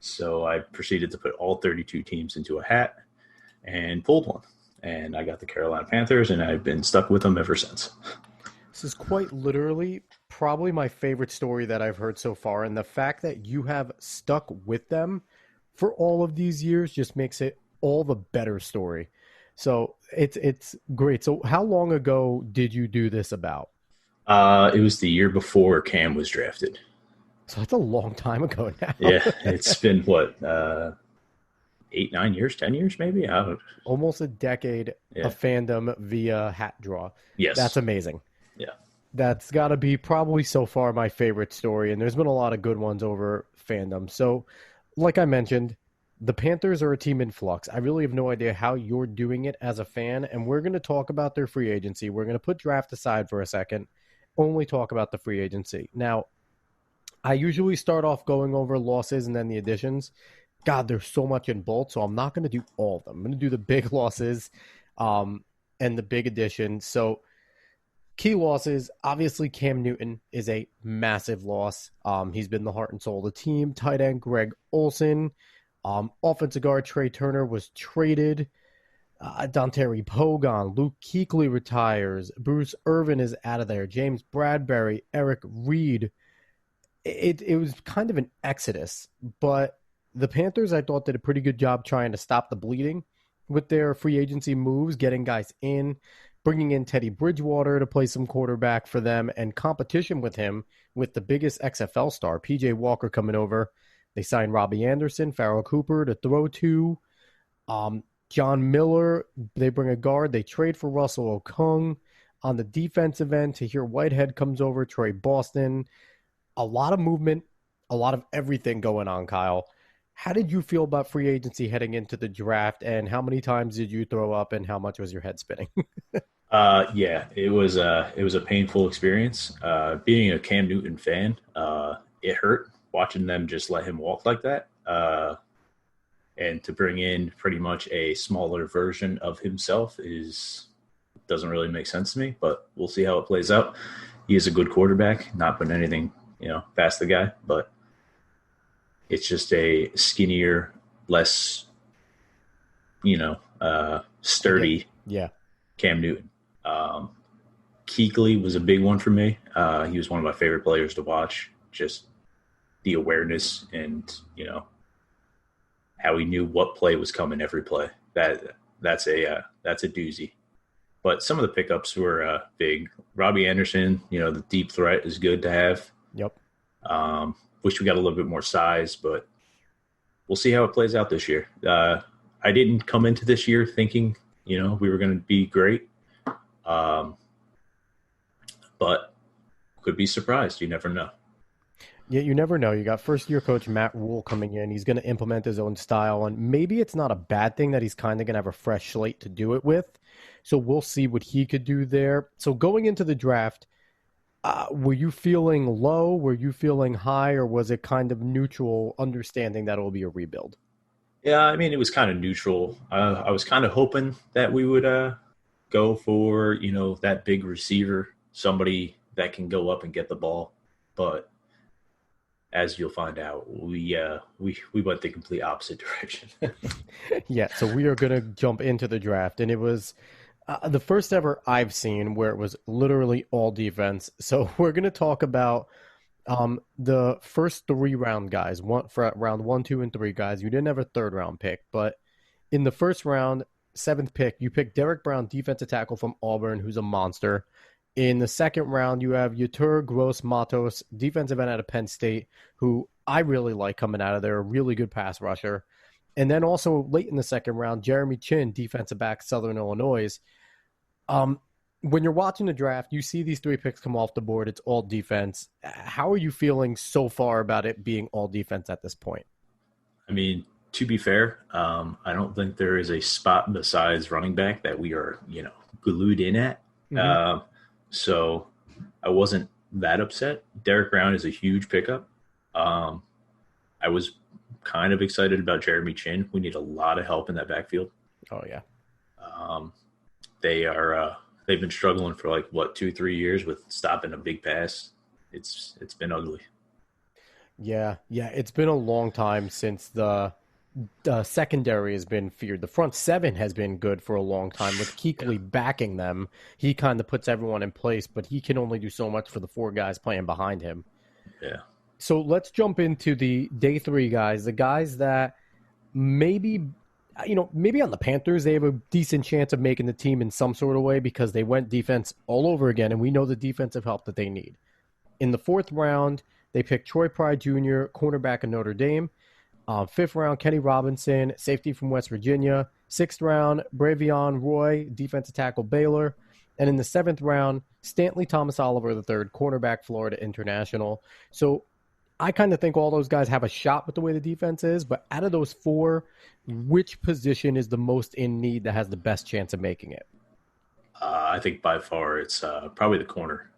[SPEAKER 4] So I proceeded to put all 32 teams into a hat and pulled one. And I got the Carolina Panthers, and I've been stuck with them ever since.
[SPEAKER 1] This is quite literally probably my favorite story that I've heard so far. And the fact that you have stuck with them for all of these years just makes it all the better story. So it's great. So how long ago did you do this about?
[SPEAKER 4] It was the year before Cam was drafted.
[SPEAKER 1] So that's a long time ago now.
[SPEAKER 4] Yeah, it's been, 8, 9 years, 10 years maybe?
[SPEAKER 1] Almost a decade of fandom via hat draw.
[SPEAKER 4] Yes.
[SPEAKER 1] That's amazing.
[SPEAKER 4] Yeah.
[SPEAKER 1] That's got to be probably so far my favorite story, and there's been a lot of good ones over fandom. So, like I mentioned, the Panthers are a team in flux. I really have no idea how you're doing it as a fan, and we're going to talk about their free agency. We're going to put draft aside for a second, only talk about the free agency. Now, I usually start off going over losses and then the additions. God, there's so much in both, so I'm not going to do all of them. I'm going to do the big losses and the big additions. So key losses, obviously Cam Newton is a massive loss. He's been the heart and soul of the team. Tight end Greg Olsen. Offensive guard Trey Turner was traded. Dontari Poe gone. Luke Kuechly retires. Bruce Irvin is out of there. James Bradbury, Eric Reed. It was kind of an exodus, but the Panthers, I thought, did a pretty good job trying to stop the bleeding with their free agency moves, getting guys in, bringing in Teddy Bridgewater to play some quarterback for them, and competition with him with the biggest XFL star, P.J. Walker, coming over. They signed Robbie Anderson, Farrell Cooper to throw to. John Miller, they bring a guard. They trade for Russell Okung. On the defensive end, Tahir Whitehead comes over, Troy Boston. A lot of movement, a lot of everything going on, Kyle. How did you feel about free agency heading into the draft, and how many times did you throw up, and how much was your head spinning?
[SPEAKER 4] Yeah, it was a painful experience. Being a Cam Newton fan, it hurt watching them just let him walk like that. And to bring in pretty much a smaller version of himself doesn't really make sense to me, but we'll see how it plays out. he is a good quarterback, not putting anything, past the guy, but it's just a skinnier, less, sturdy
[SPEAKER 1] Yeah.
[SPEAKER 4] Cam Newton. Kuechly was a big one for me. He was one of my favorite players to watch. Just the awareness and, how he knew what play was coming every play. That's a doozy. But some of the pickups were big. Robbie Anderson, the deep threat is good to have.
[SPEAKER 1] Yep.
[SPEAKER 4] Wish we got a little bit more size, but we'll see how it plays out this year. I didn't come into this year thinking, we were going to be great. But could be surprised. You never know.
[SPEAKER 1] Yeah, you never know. You got first-year coach Matt Rule coming in. He's going to implement his own style, and maybe it's not a bad thing that he's kind of going to have a fresh slate to do it with. So we'll see what he could do there. So going into the draft, were you feeling low? Were you feeling high? Or was it kind of neutral, understanding that it will be a rebuild?
[SPEAKER 4] Yeah, I mean, it was kind of neutral. I was kind of hoping that we would go for, that big receiver, somebody that can go up and get the ball. But as you'll find out, we went the complete opposite direction.
[SPEAKER 1] Yeah, so we are going to jump into the draft, and it was the first ever I've seen where it was literally all defense. So we're going to talk about the first 3 round guys, for round 1, 2, and 3 guys. You didn't have a 3rd round pick, but in the first round, 7th pick, you picked Derek Brown, defensive tackle from Auburn, who's a monster. In the 2nd round, you have Yetur Gross-Matos, defensive end out of Penn State, who I really like coming out of there, a really good pass rusher. And then also late in the 2nd round, Jeremy Chin, defensive back, Southern Illinois. When you're watching the draft, you see these 3 picks come off the board. It's all defense. How are you feeling so far about it being all defense at this point?
[SPEAKER 4] I mean, to be fair, I don't think there is a spot besides running back that we are, glued in at. Mm-hmm. So I wasn't that upset. Derek Brown is a huge pickup. I was kind of excited about Jeremy Chin. We need a lot of help in that backfield.
[SPEAKER 1] Oh, yeah.
[SPEAKER 4] They've been struggling for 2-3 years with stopping a big pass. It's been ugly.
[SPEAKER 1] Yeah. It's been a long time since the secondary has been feared. The front 7 has been good for a long time with Kuechly backing them. He kind of puts everyone in place, but he can only do so much for the 4 guys playing behind him.
[SPEAKER 4] Yeah.
[SPEAKER 1] So let's jump into the day 3 guys, the guys that maybe on the Panthers, they have a decent chance of making the team in some sort of way because they went defense all over again, and we know the defensive help that they need. In the 4th round, they picked Troy Pride Jr., cornerback of Notre Dame. 5th round, Kenny Robinson, safety from West Virginia. 6th round, Bravion Roy, defensive tackle, Baylor. And in the 7th round, Stanley Thomas Oliver III, cornerback, Florida International. So I kind of think all those guys have a shot with the way the defense is, but out of those 4, which position is the most in need that has the best chance of making it?
[SPEAKER 4] I think by far it's probably the corner,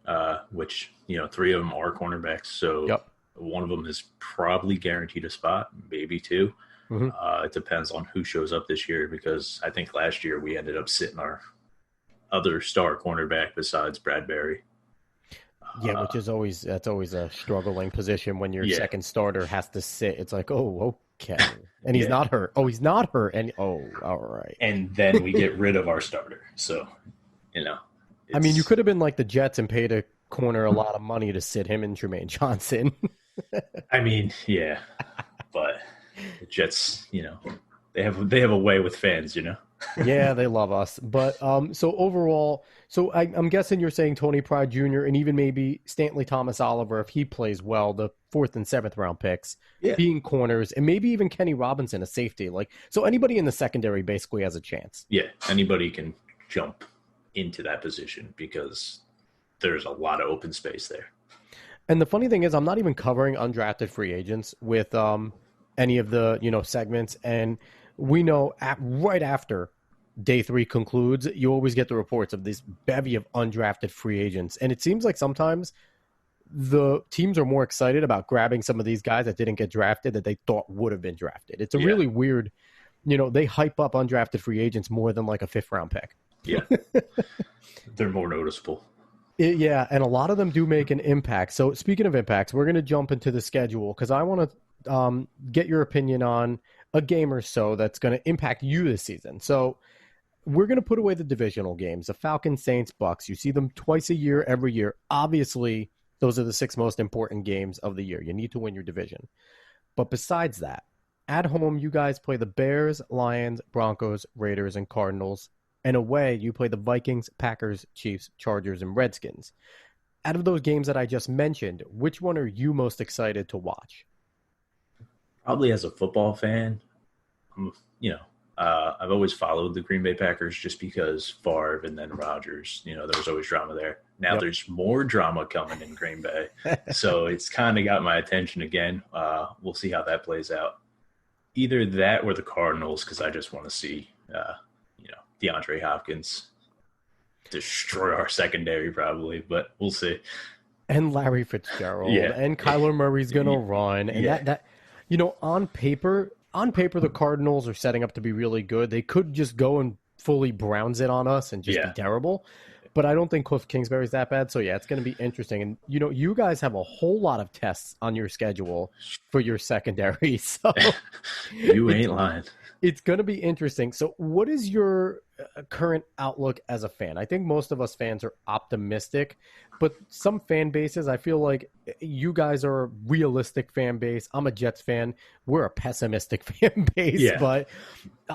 [SPEAKER 4] which, 3 of them are cornerbacks. So
[SPEAKER 1] yep.
[SPEAKER 4] One of them is probably guaranteed a spot, maybe 2.
[SPEAKER 1] Mm-hmm.
[SPEAKER 4] It depends on who shows up this year because I think last year we ended up sitting our other star cornerback besides Bradbury.
[SPEAKER 1] Yeah, which is always a struggling position when your second starter has to sit. It's like, oh, okay. And he's not hurt. Oh, he's not hurt. And all right.
[SPEAKER 4] And then we get rid of our starter. So,
[SPEAKER 1] I mean, you could have been like the Jets and paid a corner a lot of money to sit him and Jermaine Johnson.
[SPEAKER 4] I mean, yeah. But the Jets, they have a way with fans,
[SPEAKER 1] Yeah, they love us. But so overall, I'm guessing you're saying Tony Pride Jr. and even maybe Stanley Thomas Oliver, if he plays well, the 4th and 7th round picks, being corners, and maybe even Kenny Robinson, a safety. So anybody in the secondary basically has a chance.
[SPEAKER 4] Yeah, anybody can jump into that position because there's a lot of open space there.
[SPEAKER 1] And the funny thing is, I'm not even covering undrafted free agents with any of the segments, and we know right after day 3 concludes, you always get the reports of this bevy of undrafted free agents. And it seems like sometimes the teams are more excited about grabbing some of these guys that didn't get drafted that they thought would have been drafted. It's a really weird, they hype up undrafted free agents more than like a 5th round pick.
[SPEAKER 4] Yeah. They're more noticeable.
[SPEAKER 1] Yeah, and a lot of them do make an impact. So speaking of impacts, we're going to jump into the schedule because I want to get your opinion on a game or so that's going to impact you this season. So we're going to put away the divisional games, the Falcons, Saints, Bucks. You see them twice a year, every year. Obviously, those are the 6 most important games of the year. You need to win your division. But besides that, at home, you guys play the Bears, Lions, Broncos, Raiders, and Cardinals. And away, you play the Vikings, Packers, Chiefs, Chargers, and Redskins. Out of those games that I just mentioned, which one are you most excited to watch?
[SPEAKER 4] Probably as a football fan, I've always followed the Green Bay Packers just because Favre and then Rodgers, there was always drama there. Now there's more drama coming in Green Bay. So it's kind of got my attention again. We'll see how that plays out. Either that or the Cardinals, because I just want to see, DeAndre Hopkins destroy our secondary probably, but we'll see.
[SPEAKER 1] And Larry Fitzgerald, and Kyler Murray's going to run. And that on paper, the Cardinals are setting up to be really good. They could just go and fully Browns it on us and just be terrible. But I don't think Cliff Kingsbury's that bad. So, it's going to be interesting. And, you guys have a whole lot of tests on your schedule for your secondary. So
[SPEAKER 4] you ain't lying.
[SPEAKER 1] It's going to be interesting. So what is your current outlook as a fan? I think most of us fans are optimistic, but some fan bases, I feel like you guys are a realistic fan base. I'm a Jets fan. We're a pessimistic fan base. Yeah. But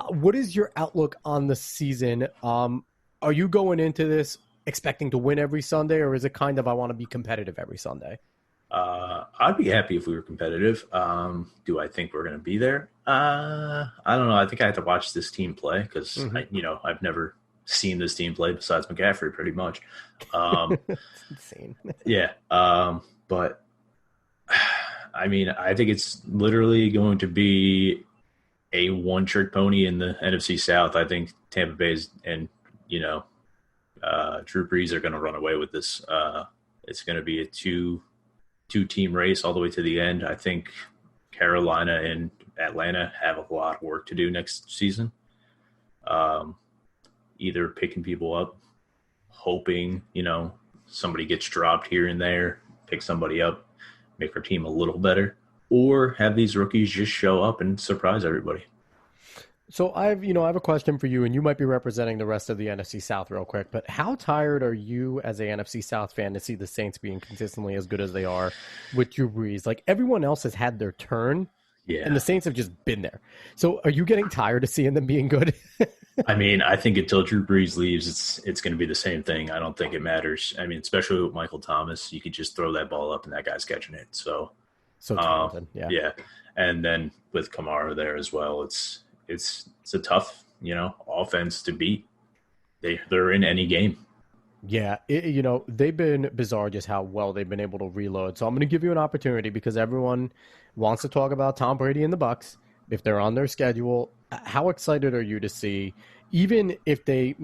[SPEAKER 1] what is your outlook on the season? Are you going into this expecting to win every Sunday, or is it kind of I want to be competitive every Sunday?
[SPEAKER 4] I'd be happy if we were competitive. Do I think we're going to be there? I don't know. I think I have to watch this team play because, I've never seen this team play besides McCaffrey pretty much.
[SPEAKER 1] It's insane.
[SPEAKER 4] But, I think it's literally going to be a one-trick pony in the NFC South. I think Tampa Bay's and, Drew Brees are going to run away with this. It's going to be a two-team race all the way to the end. I think Carolina and Atlanta have a lot of work to do next season. Either picking people up, hoping, somebody gets dropped here and there, pick somebody up, make our team a little better, or have these rookies just show up and surprise everybody.
[SPEAKER 1] So I have a question for you, and you might be representing the rest of the NFC South real quick, but how tired are you as a NFC South fan to see the Saints being consistently as good as they are with Drew Brees? Like, everyone else has had their turn, and the Saints have just been there. So are you getting tired of seeing them being good?
[SPEAKER 4] I think until Drew Brees leaves, it's going to be the same thing. I don't think it matters. Especially with Michael Thomas, you could just throw that ball up and that guy's catching it. So
[SPEAKER 1] talented,
[SPEAKER 4] yeah. And then with Kamara there as well, it's a tough, offense to beat. They're in any game.
[SPEAKER 1] Yeah, they've been bizarre just how well they've been able to reload. So I'm going to give you an opportunity because everyone wants to talk about Tom Brady and the Bucs. If they're on their schedule, how excited are you to see, even if they,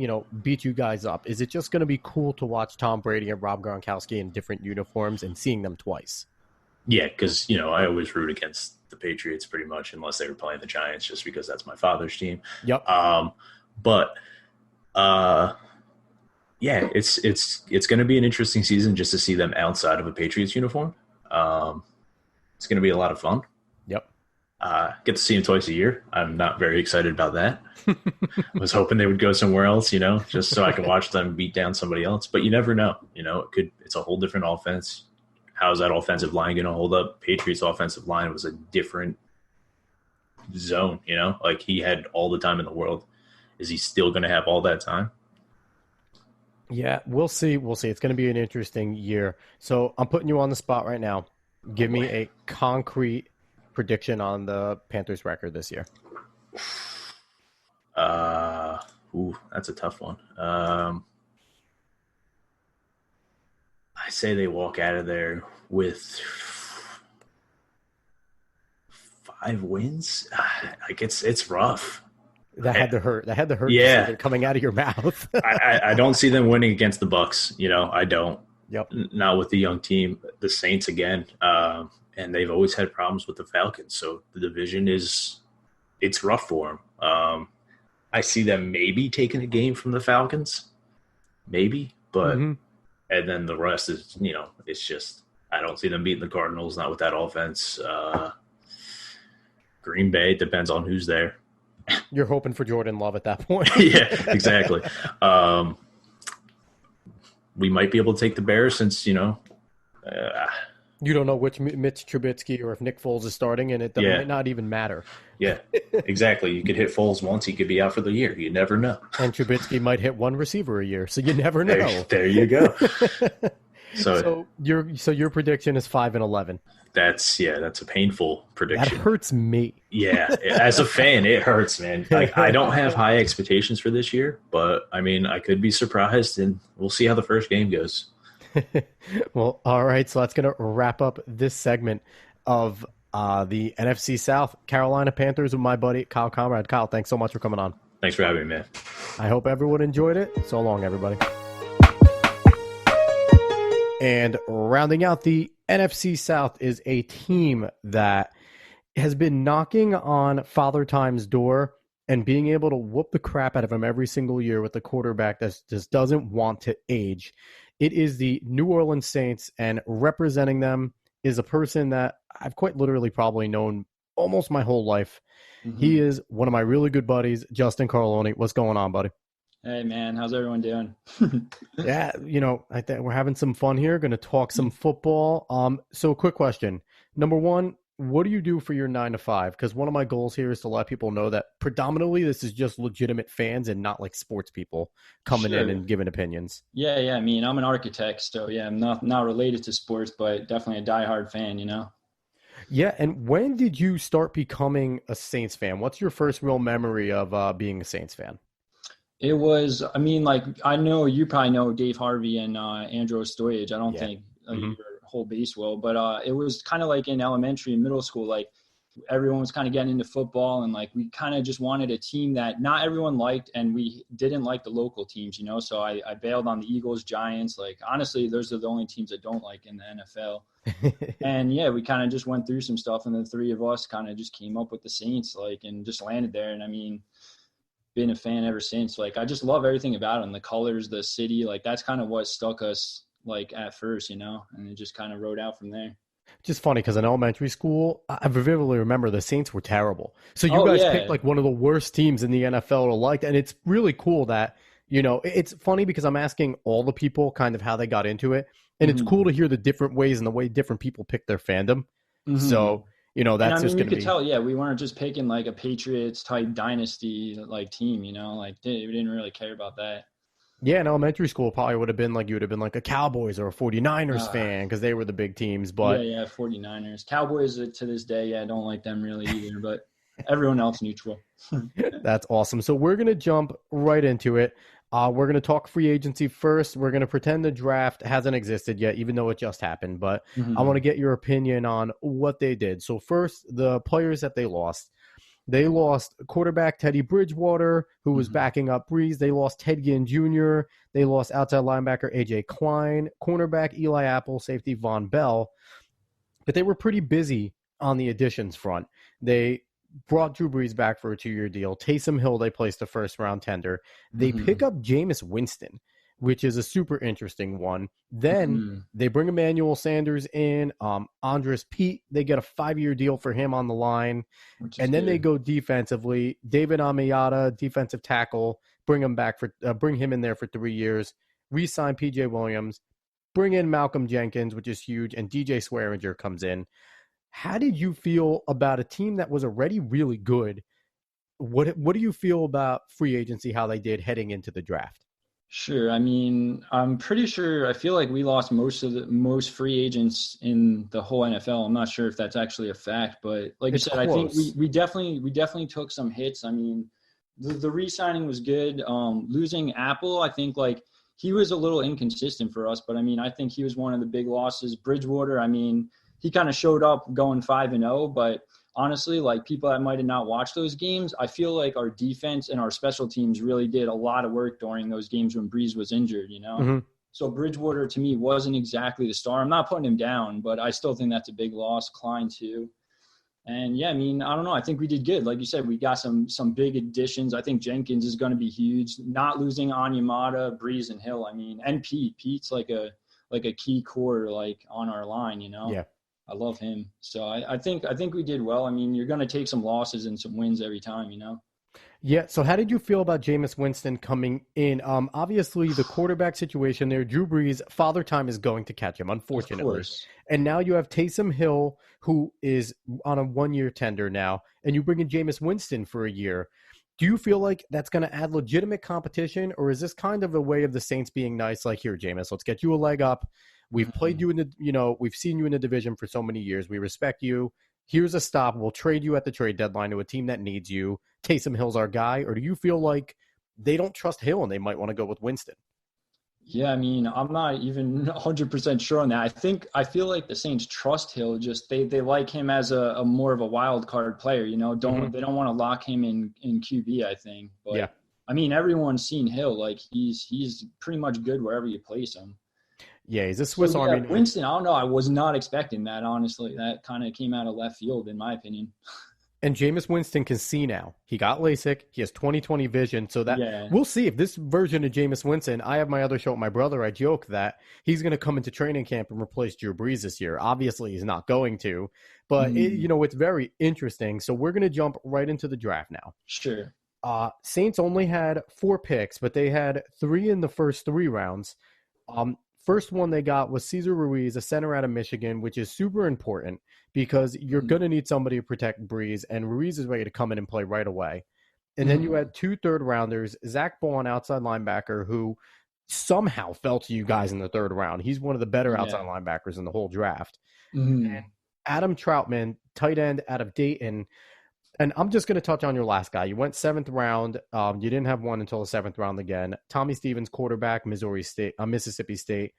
[SPEAKER 1] beat you guys up? Is it just going to be cool to watch Tom Brady and Rob Gronkowski in different uniforms and seeing them twice?
[SPEAKER 4] Yeah, because, I always root against the Patriots pretty much unless they were playing the Giants just because that's my father's team.
[SPEAKER 1] Yep.
[SPEAKER 4] It's going to be an interesting season just to see them outside of a Patriots uniform. It's going to be a lot of fun.
[SPEAKER 1] Yep.
[SPEAKER 4] Get to see them twice a year. I'm not very excited about that. I was hoping they would go somewhere else, just so I could watch them beat down somebody else. But you never know. It's a whole different offense. How's that offensive line going to hold up? Patriots offensive line was a different zone, like he had all the time in the world. Is he still going to have all that time?
[SPEAKER 1] Yeah, we'll see. It's going to be an interesting year. So I'm putting you on the spot right now. Give me a concrete prediction on the Panthers record this year.
[SPEAKER 4] That's a tough one. I say they walk out of there with 5 wins. It's rough.
[SPEAKER 1] That had to hurt.
[SPEAKER 4] Yeah,
[SPEAKER 1] coming out of your mouth.
[SPEAKER 4] I don't see them winning against the Bucs. I don't.
[SPEAKER 1] Yep.
[SPEAKER 4] Not with the young team. The Saints again, and they've always had problems with the Falcons. So the division it's rough for them. I see them maybe taking a game from the Falcons, maybe, but. And then the rest is, it's just I don't see them beating the Cardinals, not with that offense. Green Bay, depends on who's there.
[SPEAKER 1] You're hoping for Jordan Love at that point.
[SPEAKER 4] Yeah, exactly. We might be able to take the Bears since, you
[SPEAKER 1] don't know which Mitch Trubisky or if Nick Foles is starting, and it might not even matter.
[SPEAKER 4] Yeah, exactly. You could hit Foles once, he could be out for the year. You never know.
[SPEAKER 1] And Trubisky might hit one receiver a year, so you never know.
[SPEAKER 4] There you go.
[SPEAKER 1] So your prediction is 5-11.
[SPEAKER 4] That's a painful prediction.
[SPEAKER 1] That hurts me.
[SPEAKER 4] Yeah, as a fan, it hurts, man. Like, I don't have high expectations for this year, but I mean, I could be surprised, and we'll see how the first game goes.
[SPEAKER 1] Well, all right. So that's going to wrap up this segment of the NFC South, Carolina Panthers, with my buddy Kyle Conrad. Kyle, thanks so much for coming on.
[SPEAKER 4] Thanks for having me, man.
[SPEAKER 1] I hope everyone enjoyed it. So long, everybody. And rounding out the NFC South is a team that has been knocking on Father Time's door and being able to whoop the crap out of him every single year with a quarterback that just doesn't want to age. It is the New Orleans Saints, and representing them is a person that I've quite literally probably known almost my whole life. Mm-hmm. He is one of my really good buddies, Justin Carloni. What's going on, buddy?
[SPEAKER 5] Hey, man. How's everyone doing?
[SPEAKER 1] Yeah, I think we're having some fun here. Going to talk some football. So quick question. Number one, what do you do for your 9 to 5? Because one of my goals here is to let people know that predominantly this is just legitimate fans and not like sports people coming in and giving opinions.
[SPEAKER 5] Yeah. I mean, I'm an architect, so yeah, I'm not related to sports, but definitely a diehard fan,
[SPEAKER 1] Yeah, and when did you start becoming a Saints fan? What's your first real memory of being a Saints fan?
[SPEAKER 5] It was, I mean, like, I know you probably know Dave Harvey and Andrew Stoyage. I don't think your whole base will, but it was kind of like in elementary and middle school, like everyone was kind of getting into football, and like we kind of just wanted a team that not everyone liked, and we didn't like the local teams, so I bailed on the Eagles, Giants. Like, honestly, those are the only teams I don't like in the NFL. And yeah, we kind of just went through some stuff, and the three of us kind of just came up with the Saints, like, and just landed there. And I mean, been a fan ever since. Like, I just love everything about them, the colors, the city. Like, that's kind of what stuck us, like, at first, and it just kind of rode out from there. Just funny because in elementary school, I vividly remember the Saints were terrible. So you guys picked like one of the worst teams in the NFL to like, and it's really cool that, it's funny because I'm asking all the people kind of how they got into it, and it's cool to hear the different ways and the way different people pick their fandom. So, that's just going to be. You could tell, we weren't just picking like a Patriots type dynasty like team, like we didn't really care about that. Yeah, in elementary school, probably would have been like you would have been like a Cowboys or a 49ers fan because they were the big teams. But yeah, 49ers. Cowboys to this day, I don't like them really either, but everyone else neutral. That's awesome. So we're going to jump right into it. We're going to talk free agency first. We're going to pretend the draft hasn't existed yet, even though it just happened. But I want to get your opinion on what they did. So first, the players that they lost. They lost quarterback Teddy Bridgewater, who was backing up Breeze. They lost Ted Ginn Jr. They lost outside linebacker A.J. Klein, cornerback Eli Apple, safety Von Bell. But they were pretty busy on the additions front. They brought Drew Brees back for a 2-year deal. Taysom Hill, they placed a first-round tender. They pick up Jameis Winston, which is a super interesting one. Then they bring Emmanuel Sanders in. Andres Pete, they get a 5-year deal for him on the line. And then they go defensively. David Amiata, defensive tackle, bring him in there for 3 years. Re-sign P.J. Williams. Bring in Malcolm Jenkins, which is huge. And DJ Swearinger comes in. How did you feel about a team that was already really good? What do you feel about free agency, how they did heading into the draft? Sure. I mean, I'm pretty sure, I feel like we lost most free agents in the whole NFL. I'm not sure if that's actually a fact, but like you said, close. I think we definitely took some hits. I mean, the re-signing was good. Losing Apple, I think like he was a little inconsistent for us, but I mean, I think he was one of the big losses. Bridgewater, I mean, he kind of showed up going 5-0, but honestly, like people that might have not watched those games, I feel like our defense and our special teams really did a lot of work during those games when Breeze was injured, So Bridgewater to me wasn't exactly the star. I'm not putting him down, but I still think that's a big loss. Klein too. And yeah, I mean, I don't know. I think we did good. Like you said, we got some big additions. I think Jenkins is going to be huge. Not losing Onyemata, Breeze, and Hill. I mean, and Pete's like like a key core like on our line.
[SPEAKER 1] Yeah.
[SPEAKER 5] I love him. So I think we did well. I mean, you're going to take some losses and some wins every time.
[SPEAKER 1] Yeah. So how did you feel about Jameis Winston coming in? Obviously, the quarterback situation there, Drew Brees, father time is going to catch him, unfortunately.
[SPEAKER 5] Of course.
[SPEAKER 1] And now you have Taysom Hill, who is on a 1-year tender now, and you bring in Jameis Winston for a year. Do you feel like that's going to add legitimate competition, or is this kind of a way of the Saints being nice, like, here, Jameis, let's get you a leg up. We've played you in the, we've seen you in the division for so many years. We respect you. Here's a stop. We'll trade you at the trade deadline to a team that needs you. Taysom Hill's our guy. Or do you feel like they don't trust Hill and they might want to go with Winston?
[SPEAKER 5] Yeah, I mean, I'm not even 100% sure on that. I feel like the Saints trust Hill. Just they like him as a more of a wild card player. They don't want to lock him in QB. I think. But,
[SPEAKER 1] yeah.
[SPEAKER 5] I mean, everyone's seen Hill. Like he's pretty much good wherever you place him.
[SPEAKER 1] Yeah, he's a Swiss Army.
[SPEAKER 5] Winston, I don't know. I was not expecting that, honestly. That kind of came out of left field, in my opinion.
[SPEAKER 1] And Jameis Winston can see now. He got LASIK. He has 20/20 vision. So that we'll see if this version of Jameis Winston, I have my other show with my brother. I joke that he's going to come into training camp and replace Drew Brees this year. Obviously, he's not going to. But, it's very interesting. So we're going to jump right into the draft now.
[SPEAKER 5] Sure.
[SPEAKER 1] Saints only had 4 picks, but they had 3 in the first 3 rounds. First one they got was Cesar Ruiz, a center out of Michigan, which is super important because you're going to need somebody to protect Breeze, and Ruiz is ready to come in and play right away. And then you had 2 third-rounders, Zach Baun, outside linebacker, who somehow fell to you guys in the 3rd round. He's one of the better outside linebackers in the whole draft. And Adam Troutman, tight end out of Dayton. And I'm just going to touch on your last guy. You went 7th round. You didn't have one until the 7th round again. Tommy Stevens, quarterback, Mississippi State.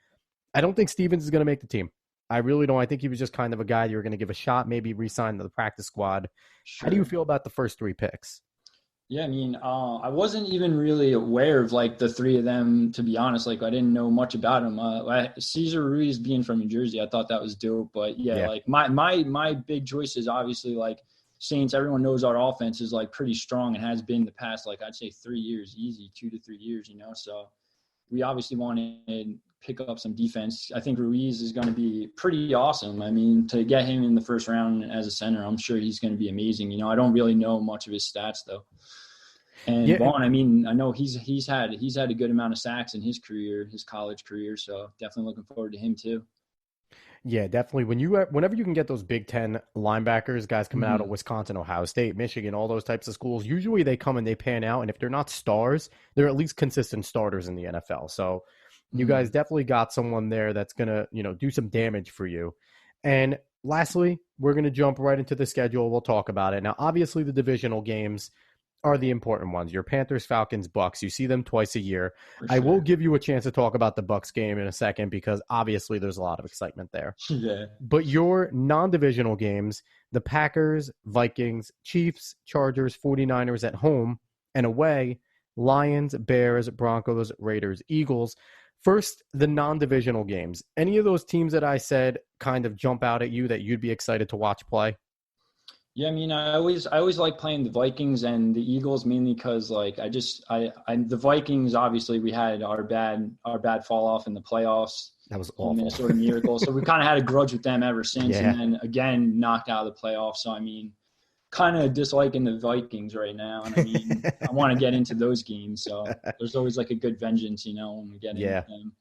[SPEAKER 1] I don't think Stevens is going to make the team. I really don't. I think he was just kind of a guy you were going to give a shot, maybe re-sign to the practice squad. Sure. How do you feel about the first 3 picks?
[SPEAKER 5] Yeah, I mean, I wasn't even really aware of, like, the 3 of them, to be honest. Like, I didn't know much about him. Cesar Ruiz being from New Jersey, I thought that was dope. But, like, my big choice is obviously, like, Saints. Everyone knows our offense is, like, pretty strong and has been the past, like, I'd say 3 years, easy, 2 to 3 years, So we obviously want to pick up some defense. I think Ruiz is going to be pretty awesome. I mean, to get him in the 1st round as a center, I'm sure he's going to be amazing. I don't really know much of his stats, though. And Vaughn, I mean, I know he's had a good amount of sacks in his career, his college career, so definitely looking forward to him too.
[SPEAKER 1] Yeah, definitely. Whenever you can get those Big Ten linebackers, guys coming out of Wisconsin, Ohio State, Michigan, all those types of schools, usually they come and they pan out. And if they're not stars, they're at least consistent starters in the NFL. So you guys definitely got someone there that's going to, do some damage for you. And lastly, we're going to jump right into the schedule. We'll talk about it. Now, obviously, the divisional games are the important ones. Your Panthers, Falcons, Bucks. You see them twice a year. Sure. I will give you a chance to talk about the Bucks game in a second because obviously there's a lot of excitement there.
[SPEAKER 5] Yeah.
[SPEAKER 1] But your non-divisional games, the Packers, Vikings, Chiefs, Chargers, 49ers at home and away, Lions, Bears, Broncos, Raiders, Eagles. First, the non-divisional games. Any of those teams that I said kind of jump out at you that you'd be excited to watch play?
[SPEAKER 5] Yeah, I mean, I always like playing the Vikings and the Eagles mainly because, like, the Vikings, obviously we had our bad fall off in the playoffs.
[SPEAKER 1] That was awful.
[SPEAKER 5] Minnesota Miracle. So we kind of had a grudge with them ever since, and then again knocked out of the playoffs. So I mean, kind of disliking the Vikings right now, and I mean, I want to get into those games. So there's always like a good vengeance, when we get into them.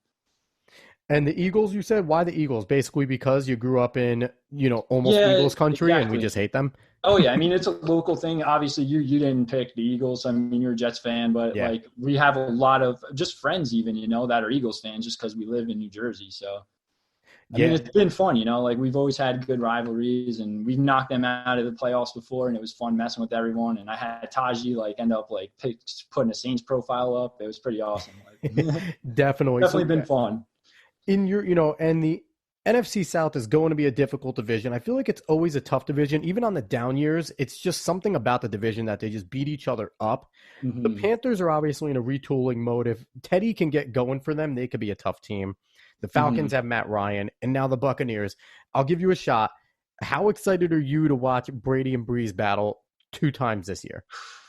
[SPEAKER 1] And the Eagles, you said, why the Eagles? Basically because you grew up in, almost Eagles country and we just hate them?
[SPEAKER 5] Oh, yeah. I mean, it's a local thing. Obviously, you didn't pick the Eagles. I mean, you're a Jets fan, but, like, we have a lot of just friends even, that are Eagles fans just because we live in New Jersey. So, I mean, it's been fun, like, we've always had good rivalries, and we've knocked them out of the playoffs before, and it was fun messing with everyone. And I had Taji, like, end up, like, putting a Saints profile up. It was pretty awesome. Like, Definitely been fun.
[SPEAKER 1] In your, and the NFC South is going to be a difficult division. I feel like it's always a tough division. Even on the down years, it's just something about the division that they just beat each other up. The Panthers are obviously in a retooling mode. If Teddy can get going for them, they could be a tough team. The Falcons have Matt Ryan, and now the Buccaneers. I'll give you a shot. How excited are you to watch Brady and Breeze battle 2 times this year?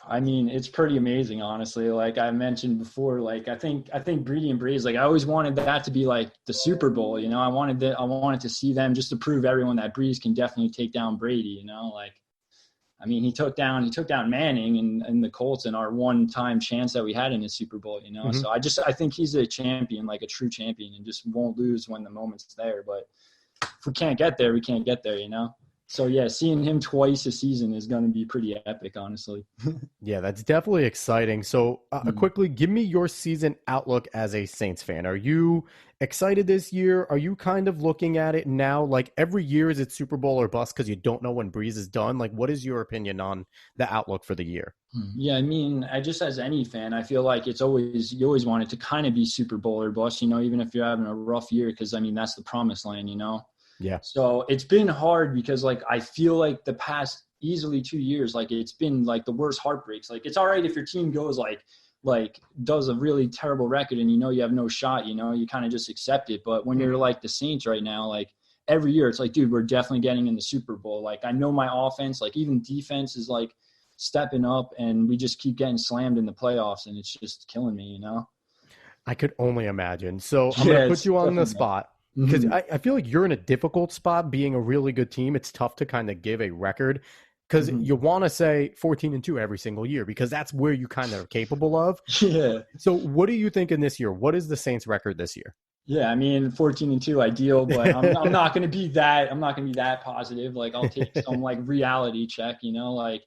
[SPEAKER 5] I mean, it's pretty amazing, honestly. Like I mentioned before, like I think Brady and Breeze, like I always wanted that to be like the Super Bowl, you know. I wanted to see them just to prove everyone that Breeze can definitely take down Brady, you know. Like, I mean, he took down Manning and the Colts in our one-time chance that we had in the Super Bowl, you know. So I think he's a champion, like a true champion, and just won't lose when the moment's there. But if we can't get there, we can't get there, you know. So, yeah, seeing him twice a season is going to be pretty epic, honestly.
[SPEAKER 1] Yeah, that's definitely exciting. So quickly, give me your season outlook as a Saints fan. Are you excited this year? Are you kind of looking at it now? Like every year, is it Super Bowl or bust because you don't know when Breeze is done? Like, what is your opinion on the outlook for the year?
[SPEAKER 5] Yeah, I mean, just as any fan, I feel like you always want it to kind of be Super Bowl or bust, you know, even if you're having a rough year, because, I mean, that's the promised land, you know?
[SPEAKER 1] Yeah.
[SPEAKER 5] So it's been hard because, like, I feel like the past easily 2 years, like, it's been, like, the worst heartbreaks. Like, it's all right if your team goes, like does a really terrible record and, you know, you have no shot, you know, you kind of just accept it. But when you're like the Saints right now, like, every year it's like, dude, we're definitely getting in the Super Bowl. Like, I know my offense, like, even defense is, like, stepping up, and we just keep getting slammed in the playoffs, and it's just killing me, you know?
[SPEAKER 1] I could only imagine. So I'm going to put you on the spot. Because I feel like you're in a difficult spot being a really good team. It's tough to kind of give a record because you want to say 14-2 every single year because that's where you kind of are capable of.
[SPEAKER 5] Yeah.
[SPEAKER 1] So what do you think in this year? What is the Saints record this year?
[SPEAKER 5] Yeah, I mean, 14-2 ideal, but I'm not going to be that. I'm not going to be that positive. Like, I'll take some like reality check, you know, like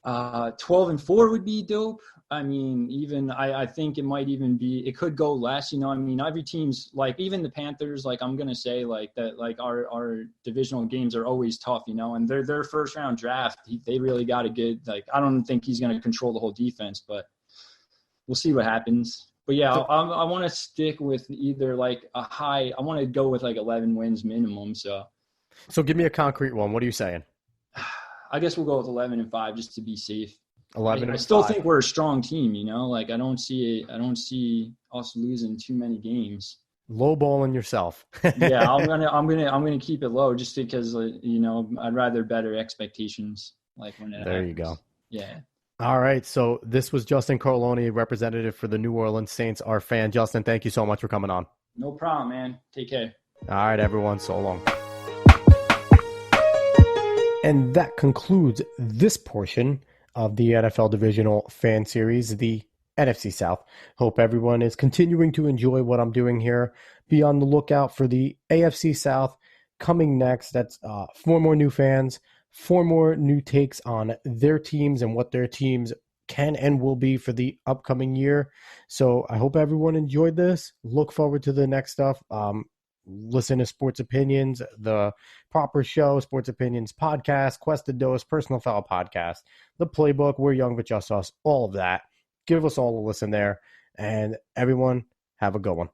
[SPEAKER 5] 12-4 would be dope. I mean, even I think it could go less, you know. I mean, every team's like, even the Panthers, like, I'm going to say like that, like our divisional games are always tough, you know, and their first round draft, they really got a good, like, I don't think he's going to control the whole defense, but we'll see what happens. But yeah, I want to stick with either like I want to go with like 11 wins minimum. So
[SPEAKER 1] give me a concrete one. What are you saying?
[SPEAKER 5] I guess we'll go with 11-5 just to be safe.
[SPEAKER 1] 11.
[SPEAKER 5] I still think we're a strong team, you know. Like I don't see us losing too many games.
[SPEAKER 1] Lowballing yourself.
[SPEAKER 5] Yeah, I'm gonna keep it low just because you know, I'd rather better expectations. Like when it
[SPEAKER 1] there
[SPEAKER 5] happens.
[SPEAKER 1] you go.
[SPEAKER 5] Yeah.
[SPEAKER 1] All right. So this was Justin Carlone, representative for the New Orleans Saints, our fan. Justin, thank you so much for coming on.
[SPEAKER 5] No problem, man. Take care.
[SPEAKER 1] All right, everyone. So long. And that concludes this portion of the NFL Divisional Fan Series, the NFC South. Hope everyone is continuing to enjoy what I'm doing here. Be on the lookout for the AFC South coming next. That's 4 more new fans, 4 more new takes on their teams and what their teams can and will be for the upcoming year. So I hope everyone enjoyed this. Look forward to the next stuff. Listen to Sports Opinions, the Proper Show, Sports Opinions Podcast, Quest to Dose, Personal Foul Podcast, The Playbook, We're Young But Just Us, all of that. Give us all a listen there. And everyone, have a good one.